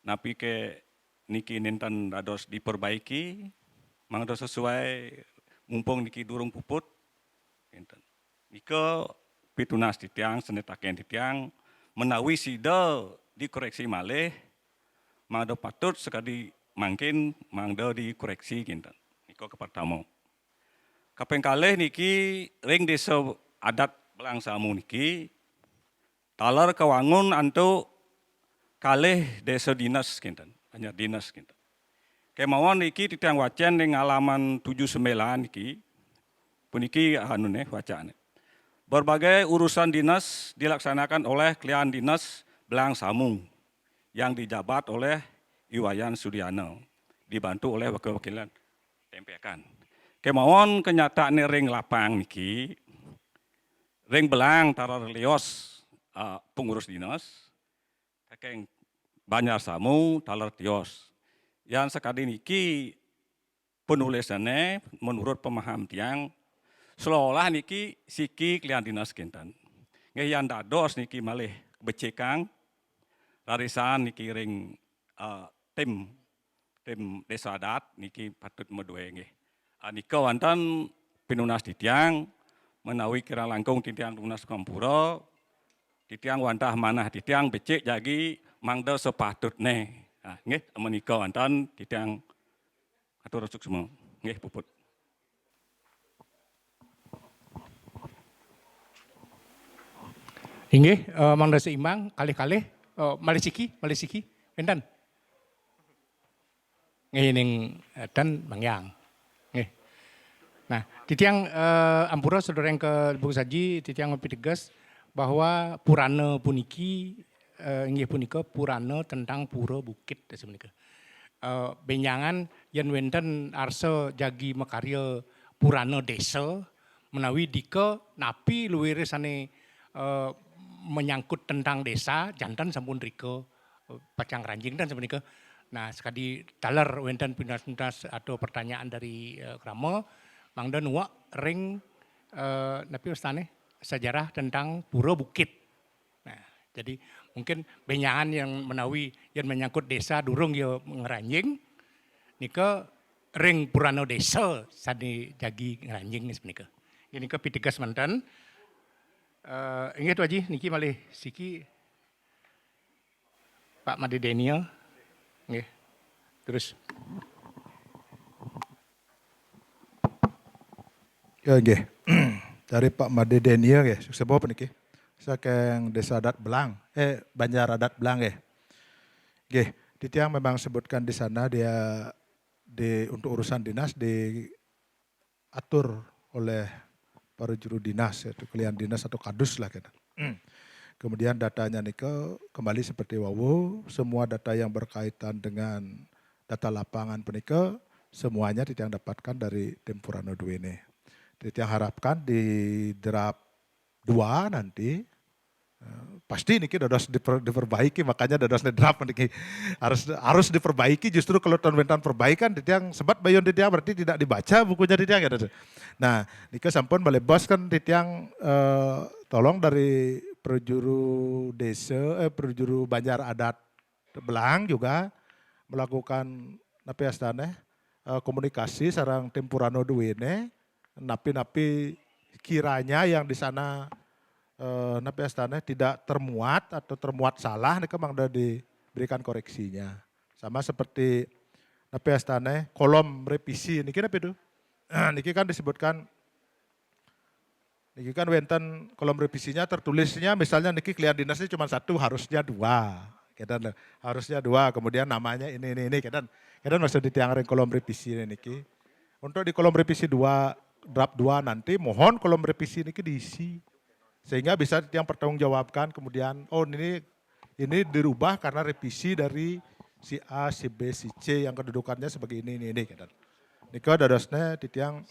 Napi ke niki ninten dados diperbaiki, mangdo sesuai mumpung niki durung puput. Kinten. Nika pitunas Titiang senetaken Titiang menawi sida dikoreksi malih, mangdo patut sekali mangkin mangdo dikoreksi kinten. Nika kepertama. Kaping kalih niki ring desa adat Blangsamu niki taler kewangun antuk kalih desa dinas kinten, hanya dinas kinten. Kemawon niki Titiang wacen ning halaman 79 niki puniki wacane. Berbagai urusan dinas dilaksanakan oleh klien dinas Blangsamu yang dijabat oleh Iwayan Sudiano, dibantu oleh wakil-wakilan tempekan. Kemawon kenyataan ring lapang niki, ring belang tarar lios pengurus dinas, kakeng Banjarsamu talar tios. Yang sekali niki penulisannya menurut pemaham tiang, seolah niki siki klien dinas kinten. Yang dados niki malih becekang, rarisan niki ring tim desa adat niki patut medue nggih. Nika wonten pinunas Titiang menawi kira langkung Titiang tunas Kampura, Titiang wantah manah Titiang becik jagi mangda sepatutne. Nggih menika wonten Titiang atur suksma. Nggih puput. Inggih mangda seimbang kalih-kalih malih siki wenten. Nggih ning dan Bangyang. Nggih. Nah, Titiang ampura saudara yang ke Bung Saji, Titiang pitegas bahwa Purana puniki inggih punika Purana tentang Pura Bukit semenika. Benyangan yen wenten arsa jagi makarya Purana desa menawi dika napi luwire sane menyangkut tentang desa jantan sampun rika pacang ranjing dan semenika. Nah, sekali taler wenten pindas-pindas atau pertanyaan dari krama mangda nuwak ring napi ustane sejarah tentang Pura Bukit. Nah, jadi mungkin benyangan yang menawi yang menyangkut desa durung ya ngeranjing. nika ring purana desa sani jagi ngranjing semenika. Ini ke pitegas mantan. Ingat Waji niki malih siki Pak Made Daniel. Nggih. Terus Ya nggih. Dari Pak Made Daniel nggih, sebab niki. Saking Desa Adat Belang, Banjar Adat Belang nggih. Nggih, Titiang memang sebutkan di sana dia untuk urusan dinas diatur oleh para juru dinas, yaitu kalian dinas atau kadus lah kita. Kemudian datanya nika kembali seperti wawu, semua data yang berkaitan dengan data lapangan penika semuanya Titiang dapatkan dari tim Purana II ini. Titiang harapkan di draft 2 nanti pasti niki dados diperbaiki, makanya dados draft niki harus diperbaiki. Justru kalau tahun perbaikan Titiang sebat bayon Titiang berarti tidak dibaca bukunya Titiang ya. Nah, niki sampun balik bos kan Titiang tolong dari perjuru desa perjuru Banjar Adat Belang juga melakukan komunikasi sarang tim Purana II ini napi-napi kiranya yang di sana tidak termuat atau termuat salah, ini memang sudah diberikan koreksinya. Sama seperti kolom revisi, ini itu. Niki kan disebutkan, niki kan wenten kolom revisinya tertulisnya misalnya niki klien dinasnya cuma 1, harusnya 2. Harusnya 2, kemudian namanya ini. Kita maksud di tiang kolom revisi ini niki. Untuk di kolom revisi 2, draft 2 nanti mohon kolom revisi niki diisi. Sehingga bisa yang pertanggungjawabkan kemudian, oh ini dirubah karena revisi dari si A, si B, si C yang kedudukannya sebagai ini. Nika dadasnya Titiang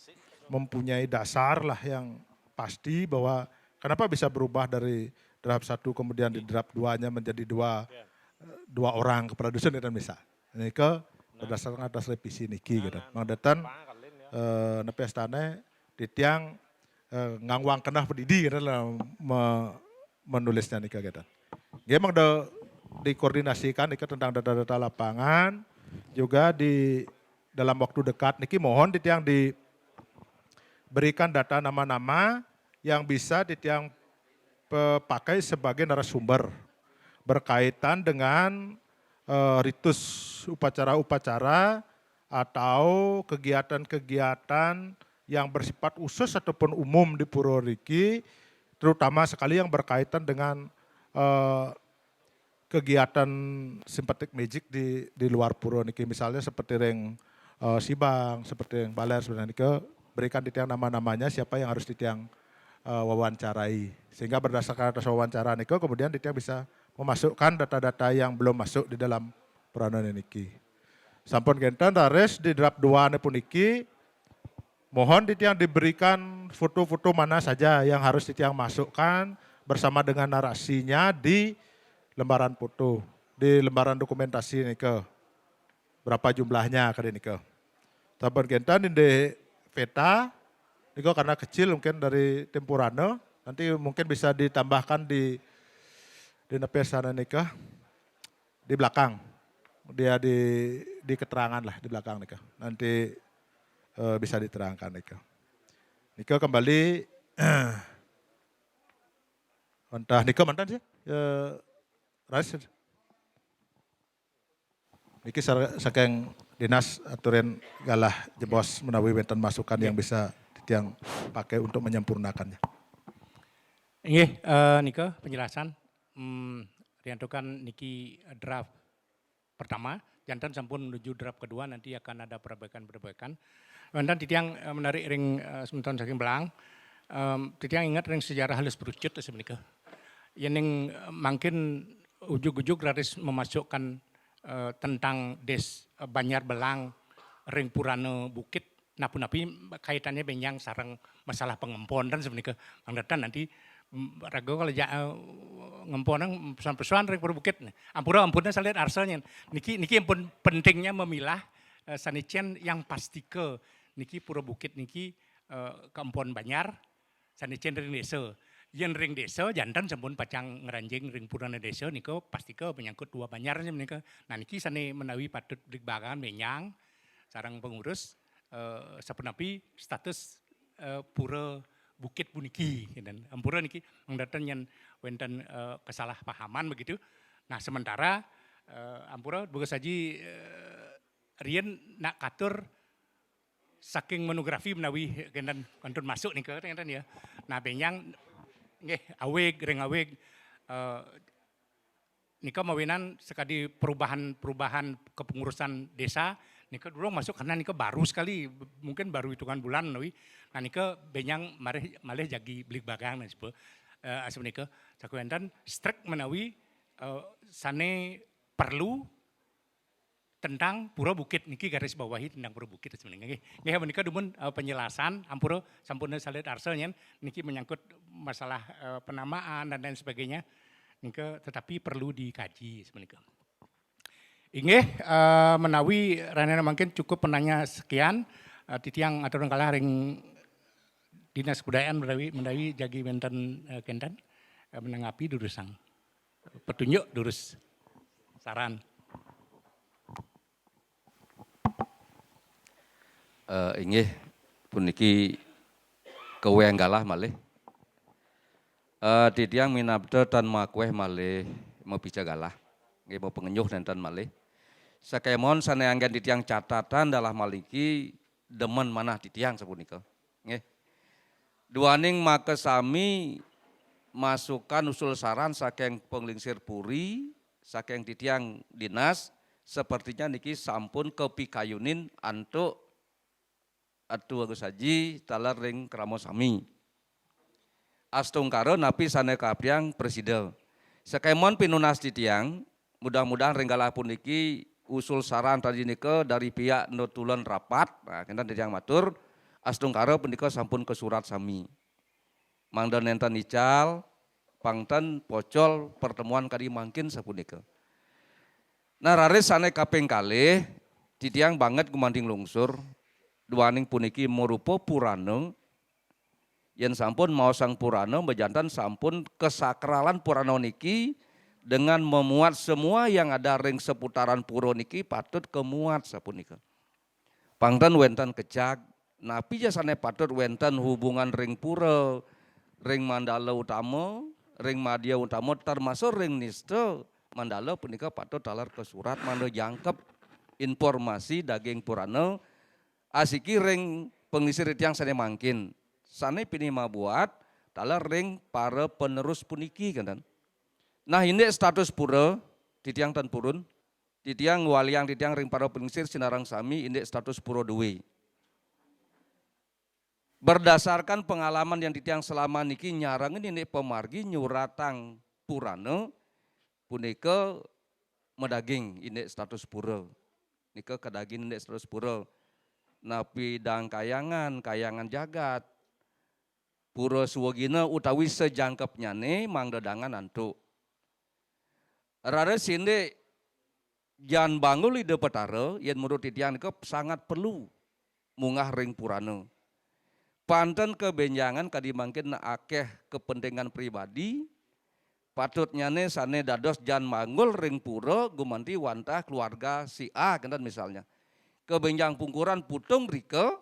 mempunyai dasar lah yang pasti bahwa kenapa bisa berubah dari draft 1 kemudian di draft 2-nya menjadi dua orang kepala dusun dan bisa. Nika berdasarkan atas revisi niki gitu. Mangdatan Titiang ngangwang kena pendidi gitu lah menulisnya nih gitu. Dia emang udah dikoordinasikan nih tentang data-data lapangan juga di dalam waktu dekat niki mohon Titiang diberikan data nama-nama yang bisa Titiang pakai sebagai narasumber berkaitan dengan ritus upacara-upacara atau kegiatan-kegiatan yang bersifat khusus ataupun umum di Puroriki, terutama sekali yang berkaitan dengan kegiatan simpatik magic di luar Puro niki, misalnya seperti ring Sibang, seperti yang Baler sebenarnya berikan Titiang nama-namanya siapa yang harus Titiang wawancarai, sehingga berdasarkan atas wawancara niki kemudian Titiang bisa memasukkan data-data yang belum masuk di dalam peranan niki. Sampun genten taris di draft 2 pun niki. Mohon Titiang diberikan foto-foto mana saja yang harus Titiang masukkan bersama dengan narasinya di lembaran foto, di lembaran dokumentasi ini ke berapa jumlahnya ke ini ke. Sampun gentan di peta, ini karena kecil mungkin dari tim Purana, nanti mungkin bisa ditambahkan di sana ini ke di belakang, dia di keterangan lah di belakang nih ke. Nanti bisa diterangkan Niko. Niko kembali, entah Niko mantan sih, Rais. Niki saking dinas aturan galah jebos menawi wenten masukan yang bisa Titiang pakai untuk menyempurnakannya. Nggih, Niko penjelasan. Riantukan niki draft pertama, jantan sampun menuju draft kedua nanti akan ada perbaikan-perbaikan. Dan Titiang menarik ring sementon saking Belang, Titiang ingat ring sejarah halus berucut sebenarnya. Yang makin ujuk-ujuk harus memasukkan tentang Banjar Belang, ring Purana Bukit, napi kaitannya benyang sarang masalah pengempon dan sebenarnya. Mangdatan nanti ragu kalau ngemponang pesan-pesan ring Purana Bukit. Ampunnya saya lihat arselnya. Niki yang pentingnya memilah sanicen yang pasti ke niki Pura Bukit niki keempon Banjar, sanicen ring desa. Yen ring desa jantan sampun pacang ngeranjing ring Purana desa niko pasti ke menyangkut 2 Banjar nika. Nah niki sane menawi patut dibagan menyang sarang pengurus sapunapi status pura Bukit puniki dan ampura niki mangdatan yang wenten kesalahpahaman begitu. Nah sementara ampura boga saji rien nak katur saking monografi menawi kendan kantun masuk nih kan ya. Nah benyang nggih aweg reng aweg nika mawinan sekali perubahan kepengurusan desa nika dulu masuk karena nika baru sekali mungkin baru hitungan bulan nawi. Nah nika benyang malih jagi belik bagang dan sebagainya. Asal nika sakuentan strek menawi sane perlu tentang Pura Bukit niki garis bawahi tentang Pura Bukit sebenarnya. Nggih menika dumun penjelasan ampura sampun salit arsel nyen niki menyangkut masalah penamaan dan lain sebagainya. Nika tetapi perlu dikaji sebenarnya. Inggih menawi ranena mungkin cukup penanya sekian titiang atau kalah ring Dinas Kebudayaan menawi jagi benten kendan menanggapi durusang petunjuk durus saran. Inggih puniki keweng galah malih. Titiang minabda tan makueh malih mau bica galah. Nggih mau pengenyuh dan malih. Sakemon saneanggan titiang catatan dalah maliki demen manah titiang sapunika. Nggih. Duaning make sami masukan usul saran saking penglingsir puri, saking titiang dinas, sepertinya niki sampun kepikayunin antuk atu agus haji talar ring kramo sami. Astungkaro napi sane kapriang presiden. Sakemon pinunas titiang, mudah-mudahan ringgalah puniki usul saran tadi nike dari pihak nutulan rapat, nah kentan titiang matur, astungkaro punika sampun ke surat sami. Mangda nenten ical, pangten pocol pertemuan kadi mangkin sapunika. Nah raris sane kaping kalih, titiang banget gumanding lungsur, duaning puniki morupo purana, yen sampun mau sang purana bejantan sampun kesakralan purana niki dengan memuat semua yang ada ring seputaran puro niki patut kemuat sapunika. Pangten wenten kecak, napi jasane patut wenten hubungan ring pura, ring mandala utama, ring madya utama termasuk ring nista mandala punika patut talar ke surat manda jangkep informasi daging purana asiki ring pengisir yang sane mangkin. Sane pini mabuat talar ring para penerus puniki kan. Nah ini status pura titiang tan purun, titiang waliang titiang ring para pengisir sinarang sami ini status pura dewe. Berdasarkan pengalaman yang titiang selama niki nyarangin ini pemargi nyuratang purana punika medaging ini status pura. Nika kedaging ini status pura. Napi dang kayangan jagat. Pura suwagina utawi sejangkepnya nih mangdadangan antuk. Rara sinde jan bangul ide petara yang menurut titiang nika sangat perlu mungah ring purana. Panten kebenjangan kadi mangkin akeh kepentingan pribadi patutnya nih sane dados jan bangul ring pura gumanti wantah keluarga si A kan misalnya. Kebenjang pungkuran putung rike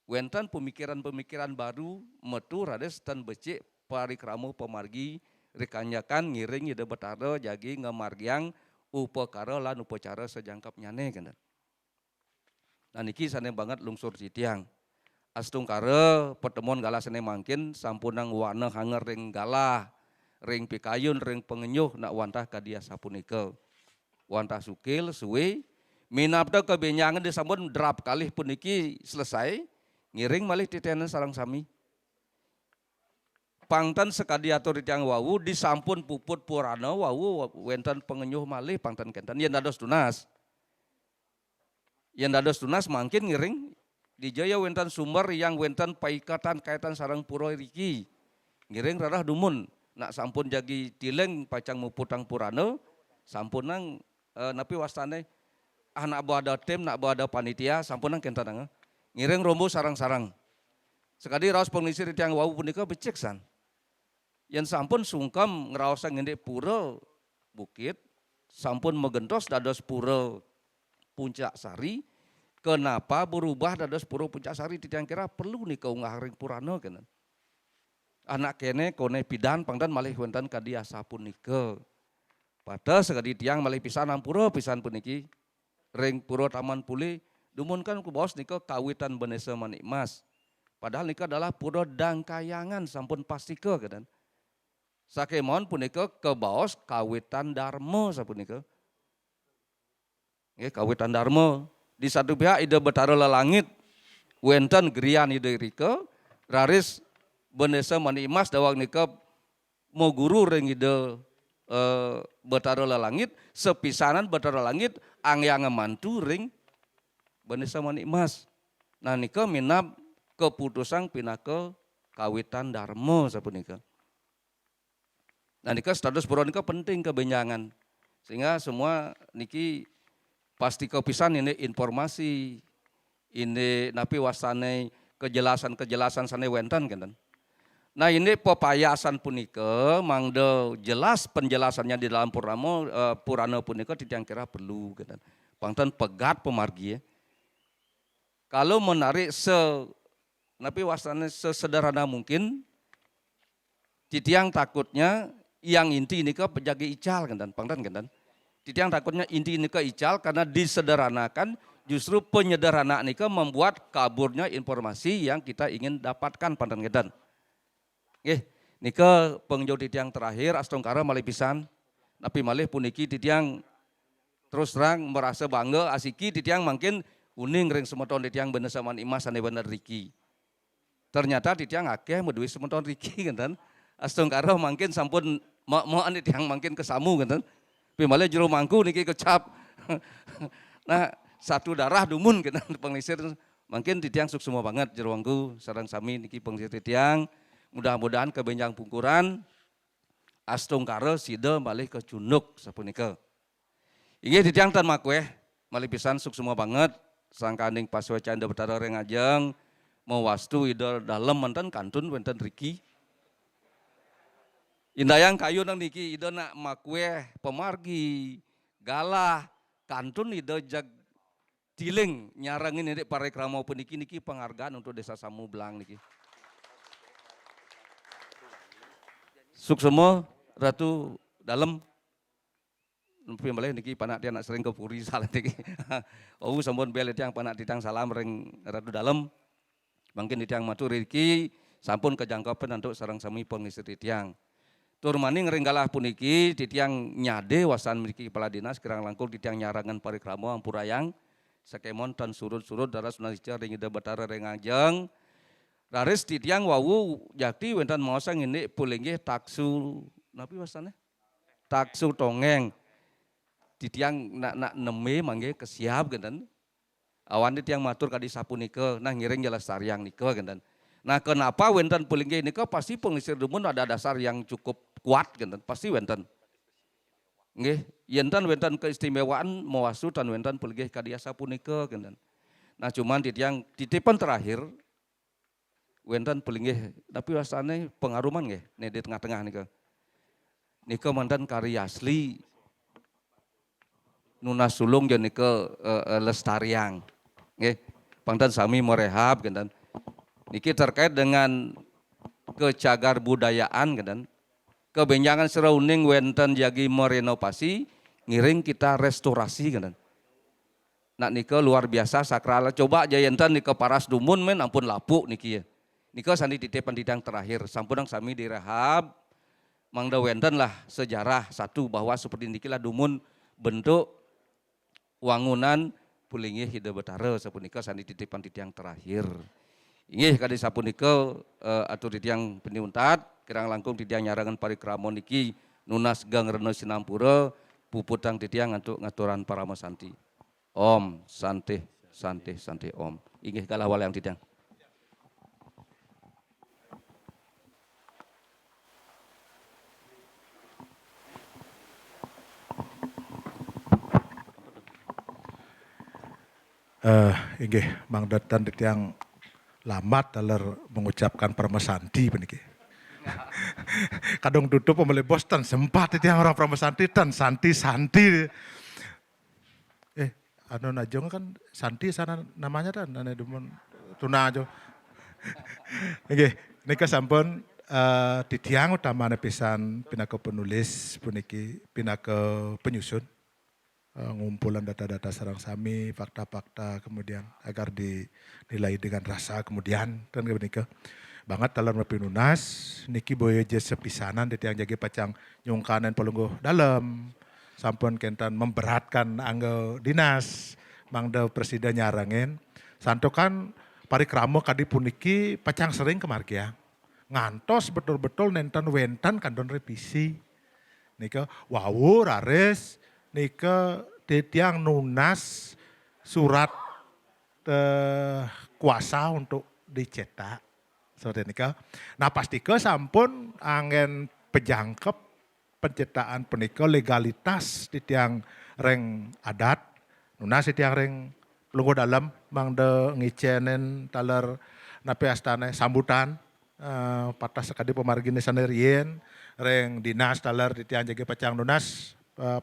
wenten pemikiran-pemikiran baru metu rades tan becik parikramo pemargi rekanyakan ngiring ide betara jagi ngemargiang upakara lan upacara sejangkap nyane kan. Nah niki sane banget lungsur titiang. Astungkara pertemuan galah sane mangkin sampunang wana hanger ring galah, ring pikayun, ring pengenyuh nak wantah kadia sapunika. Wantah sukil suwe minapta kebenyangan disampun drap kalih puniki selesai. Ngiring malih titianan sarang sami. Pangtan sekadi atur titiang wawu disampun puput purana wawu wenten pengenyuh malih pangtan kentan yen dados tunas. Yen dados tunas mangkin ngiring dijaya wenten sumber yang wenten paikatan kaitan sarang pura riki. Ngiring rarah dumun nak sampun jagi tileng pacang muputang purana sampunang napi wastane nak bawa tim nak bawa panitia sampunang kentan ngiring rombo sarang-sarang. Sekadi raos pengisir titiang wawu punika becik san. Yang sampun sungkem ngeraosa ngendek pura Bukit, sampun megentos dados pura Puncak Sari, Kenapa berubah dados pura Puncak Sari titiang kira perlu nih keunggah ring purana kan. Anak kene kone pidan pangdan malih wonten kadi asapun nike. Pada sekali tiang malih pisan ampura pisan puniki ring pura Taman Puli dumunkan ku bos nika kawitan Benesa Manik Mas. Padahal nika adalah pura Dangkayangan sampun pastika kan. Sakemon punika ke baos kawitan Darmo sapunika. Nggih kawitan Darmo. Di satu pihak ide Betara Lelangit wenten grian ide rika raris Benesa Manik Mas dawang nika mau guru ring ide Betara Lelangit sepisanan Betara Langit angyang mantu ring Benesa Manik Mas. Nah nika minap keputusan pinaka kawitan Darmo sapunika. Nah nika status pura nika penting kebenjangan. Sehingga semua niki pasti kepisan ini informasi ini napi wasane kejelasan sane wenten kan. Nah ini pepayasan punika mangde jelas penjelasannya di dalam Purana punika titiang kira perlu kan. Pangten pegat pemargi ya. Kalau menarik napi wasane sesederhana mungkin titiang takutnya yang inti ini ke penjaga ical kan pangten kan. Titiang takutnya inti ini ke ical karena disederhanakan justru penyederhanaan ini membuat kaburnya informasi yang kita ingin dapatkan pangten kan. Nika pengjauh titiang terakhir astongkara malih pisan. Tapi malih puniki titiang terus terang merasa bangga asiki titiang makin uning ring semeton titiang Benesa Manik Mas ane bener Riki. Ternyata titiang akeh meduwi semeton Riki kan. Astongkara makin sampun mau titiang makin kesamu kan. Tapi malih jero mangku niki kecap. Nah, satu darah dumun kan penglisir makin titiang suk semua banget jero mangku sareng sami niki penglisir titiang. Mudah-mudahan kebenjang pungkuran astungkara sida malih ke Cunuk sapunika. Inggih titiang tan makueh malih pisan suk semua banget sangkaning paswecan Ida Betara Rengajeng mawastu ida dalem manten kantun wenten Riki. Indayang kayu nang niki ida nak makueh pemargi galah kantun ida jag tiling nyarangin ini parekrama puniki niki penghargaan untuk Desa Samublang niki. Suksema Ratu Dalem Nupi malih niki panak dia nak sering ke Puri salah niki. Oh sampun bel tiang panak ditang salam ring Ratu Dalem. Mungkin tiang matur iki sampun kejangkapan untuk sareng sami pengisi tiang. Tur maning ringgalah puniki titiang nyade wasan mriki kepala dinas kirang langkung titiang nyarangan parikrama ampurayang sakemon tan surut-surut daras sunalica ring Ida Betara Rengajeng. Raris titiang wawu jakti wenten maosang ini pulinggih taksu napi wasane? Taksu tongeng. Titiang nak neme mangge kesiap genten. Awan titiang matur kadi sapunika nah ngiring jelas saryang nika genten. Nah kenapa wenten pulinggih nika pasti penglisir dumun ada dasar yang cukup kuat genten, pasti wenten. Nggih, yen wenten keistimewaan mawasu tan wenten pulinggih kadi sapunika genten. Nah cuman titiang titipan terakhir wenten pulinggih tapi wasane pengaruman nggih nih di tengah-tengah nika. Nika mantan karya asli Nuna Sulung jeung nika lestariang. Nggih, pangtan sami merehab genten. Niki terkait dengan kecagar budayaan genten. Kebenjangan serauning wenten jagi merenovasi ngiring kita restorasi genten. Nak nika luar biasa sakral. Coba jayantan nika paras dumun men ampun lapuk niki ya. Nika sandi titipan tidang terakhir, sampunang sami direhab, mangda wenten lah sejarah satu bahwa seperti nikilah dumun bentuk wangunan pulinggih Ida Betara sapunika sandi titipan tidang terakhir. Inggih kadi sapunika atur titiang peniuntat, kirang langkung titiang nyarangan parikrama niki nunas gang reno sinampura puputang titiang untuk ngaturan parama santi. Om santih santih santih om. Inggih kalah walayang titiang. Inggih Mang Datan titiang lamat dalam mengucapkan permesanti beniki. Kadang tutup pembeli bos tan sempat titiang orang permesanti tan santi. anu najong kan Santi sana namanya kan anu demen tuna aja. Oke, nika sampun titiang utamane pisan pinaka penulis puniki pinaka penyusun ngumpulan data-data sarang sami, fakta-fakta kemudian agar dinilai dengan rasa kemudian kan kebenika. Banget dalam pinunas niki boyo je sepisanan titiang jagi pacang nyungkanen pelungguh dalam sampun kentan memberatkan anggo dinas mangda presiden nyarangin santo kan parikrama kadi puniki pacang sering kemargia ngantos betul-betul nenten wentan kandon revisi nika wawu rares nika titiang nunas surat kuasa untuk dicetak seperti nika. Nah pasti ke sampun angin pejangkep penciptaan punika legalitas di tiang reng adat, nunas di tiang reng lungguh dalam mangde ngicenen taler napi astane sambutan patah sekadi pemargine sanerien reng dinas taler di tiang jage pacang nunas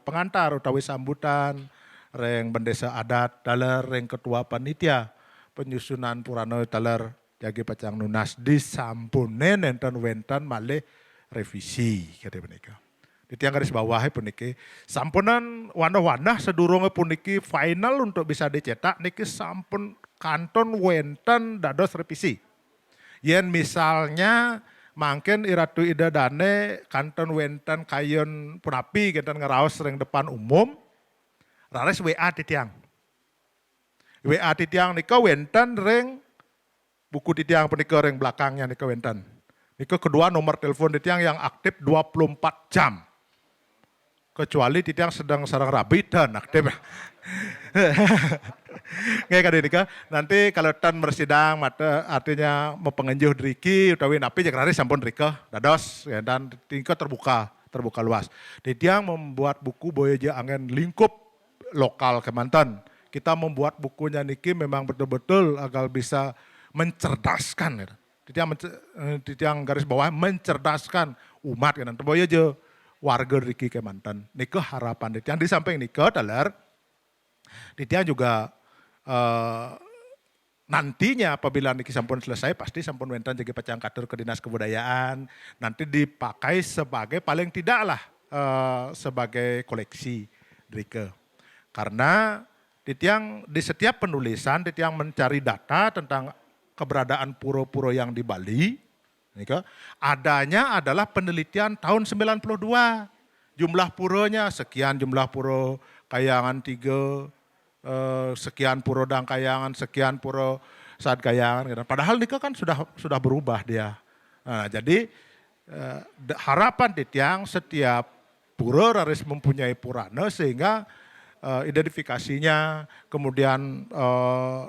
pengantar utawi sambutan reng bendesa adat taler reng ketua panitia penyusunan purana taler jage pacang nunas disampune nenten wentan malih revisi kata menika. Di tiang garis bawah puniki sampunan wanah-wanah sedurunge puniki final untuk bisa dicetak niki sampun kanton wenten dados revisi. Yen misalnya mangken iratu ida dane kanton wenten kayon punapi kentan ngeraos ring depan umum rares WA di tiang. WA di tiang nika wenten ring buku di tiang punika ring belakangnya nika wenten. Nika kedua nomor telepon di tiang yang aktif 24 jam. Kecuali di tiang sedang sarang rabi dan aktif. Nggak kali nika. Nanti kalau tan bersidang mata artinya mempengenjuh driki utawi napi jakrari sampun rika dados ya, dan tingkat terbuka luas. Di tiang membuat buku boya angin lingkup lokal Kemanten. Kita membuat bukunya niki memang betul-betul agar bisa mencerdaskan, di tiang garis bawah mencerdaskan umat kan, terboya je warga Riki Kemanten. Nika harapan di tiang di samping nika dalar, di tiang juga nantinya apabila niki sampun selesai pasti sampun wenten jadi pacang kader ke dinas kebudayaan, nanti dipakai sebagai paling tidaklah sebagai koleksi Rike. Karena di setiap penulisan di tiang mencari data tentang keberadaan pura-pura yang di Bali, adanya adalah penelitian tahun 92. Jumlah puranya sekian, jumlah pura Kayangan 3, sekian pura Dangkayangan, sekian pura Saat Kayangan. Padahal nika kan sudah berubah dia. Nah, jadi harapan di tiang setiap pura harus mempunyai purana sehingga identifikasinya, kemudian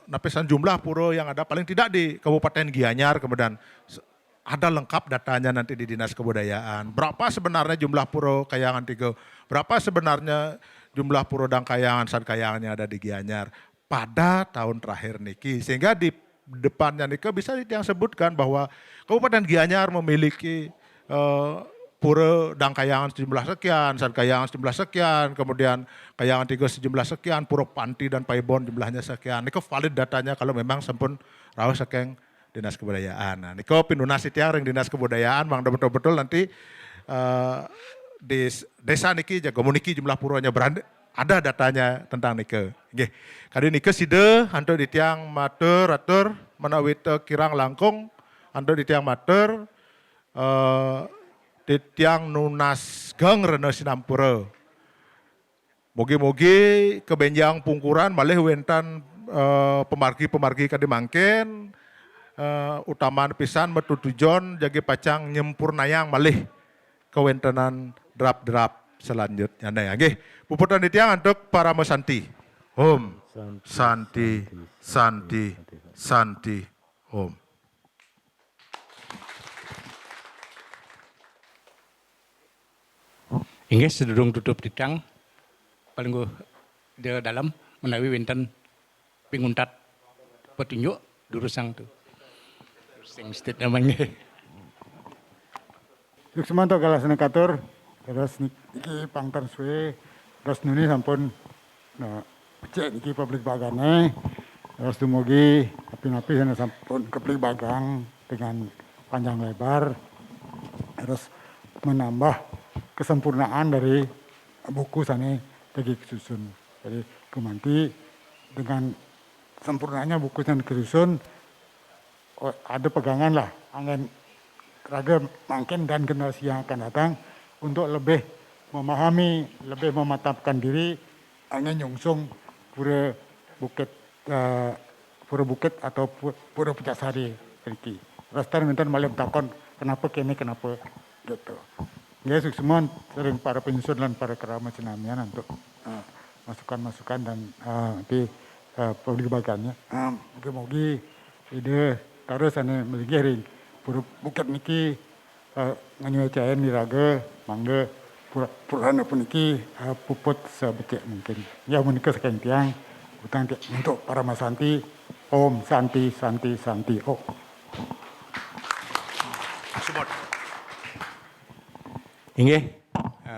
napisan jumlah pura yang ada paling tidak di Kabupaten Gianyar, kemudian ada lengkap datanya nanti di Dinas Kebudayaan. Berapa sebenarnya jumlah pura Kayangan 3, berapa sebenarnya jumlah pura Dangkayangan, Saat Kayangannya ada di Gianyar pada tahun terakhir niki. Sehingga di depannya niki bisa yang sebutkan bahwa Kabupaten Gianyar memiliki pura Dangkayangan sejumlah sekian, Saat Kayangan sejumlah sekian, kemudian Kayangan 3 sejumlah sekian, Pura Panti dan Paibon jumlahnya sekian. Niko valid datanya kalau memang sampun rawuh saking Dinas Kebudayaan. Nah, niko pinunas tiang ring Dinas Kebudayaan, bang betul-betul nanti di desa niki jago niki jumlah puranya beranda, ada datanya tentang nike. Nggih. Kali nike side hantu di tiang matur atur menawi kirang langkung hantu di tiang matur di tiang nunas geng rene Sinampura. Mogi-mogi kebenjang pungkuran malih wentan pemargi-pemargi kadi mangken utamaan pisan metu tujon jagi pacang nyempurnayang malih kewentanan drap-drap selanjutnya. Nah, nggih. Puputan di tiang untuk para mesanti. Om Santi Santi Santi Om. Inggih sedurung tutup ditang paling gue di dalam menawi wenten pinguntat petunjuk durusang tu. Sing state namanya. Yuk semanto kalah senekatur, terus niki pangtan suwe, terus nuni sampun becik niki publik bagane. Terus dumugi napi-napi sana sampun keplik bagang dengan panjang lebar. Terus menambah kesempurnaan dari buku sana bagi kesusun. Jadi kemanti dengan sempurnanya buku sana kesusun ada pegangan lah angin raga makin dan generasi yang akan datang untuk lebih memahami, lebih mematapkan diri angin nyungsung pura bukit atau pura Pucasari iki. Rastar minta malam takon kenapa kini kenapa gitu. Ya semua sering para penyusun dan para keramat senamian untuk masukan-masukan dan di publik bagannya. Mogi ide terus ane meligiring pura bukit niki nganyuacain di raga mangga purana pun niki puput sebecik mungkin. Ya menikah sekian tiang utang untuk para masanti Om Santi Santi Santi Om. Inggih,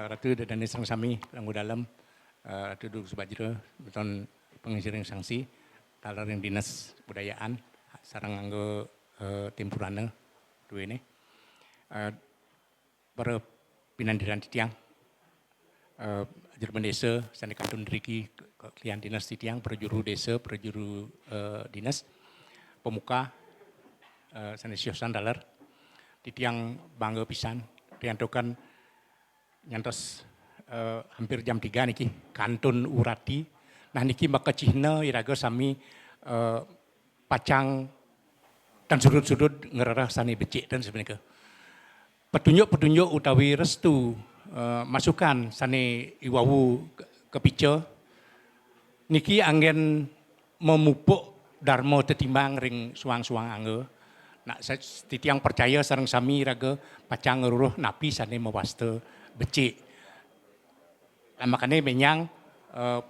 Ratu dan Sang Sami langgu dalam Ratu Duduk Subajra beton pengisir sanksi talar yang dinas budayaan sarang anggo tim Purana dua ini para pinandiran titiang Jerman desa sandi kantun driki klian dinas titiang perjuru desa perjuru dinas pemuka sandi siosan dalar titiang bangga pisan riantokan nyantos hampir jam 3 niki kantun urati nah niki maka cihna iraga sami pacang dan sudut-sudut ngerarah sani becik dan sebenarnya petunjuk-petunjuk utawi restu masukan sani iwawu kepica niki anggen memupuk dharma tetimbang ring suang-suang angge nak titiang percaya sareng sami raga pacang ngeruruh napi sani mewaste becik. Nah, makanya menyang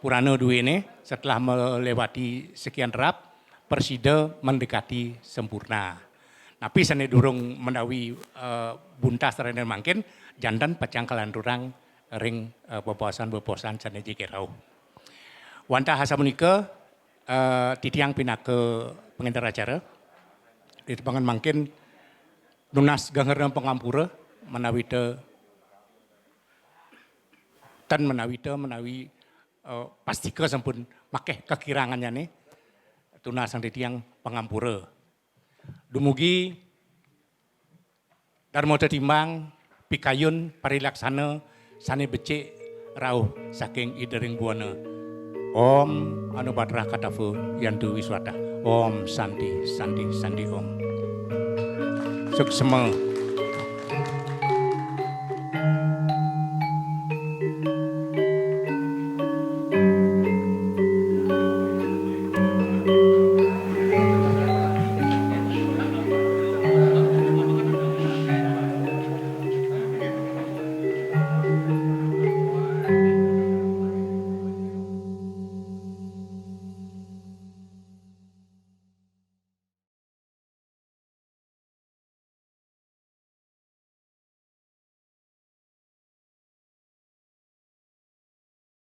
Purana dua ini setelah melewati sekian rap persida mendekati sempurna. Napi sani durung menawi buntas terene mangkin jandan pacang kalandurang ring bobosan-bobosan sani jikerau. Wanta hasa menika titiang pinake pengendara acara di tepangan mangkin nunas gangerna pengampura menawi dan menawi pastika sampun makeh kekirangannya nih tuna sang titiang pengampura. Dumugi Darmo tetimbang pikayun parilaksana sane becik rauh saking idering buana. Om Anubadra Katafu Yantu Wiswata. Om Santi Santi Santi Om. Suksema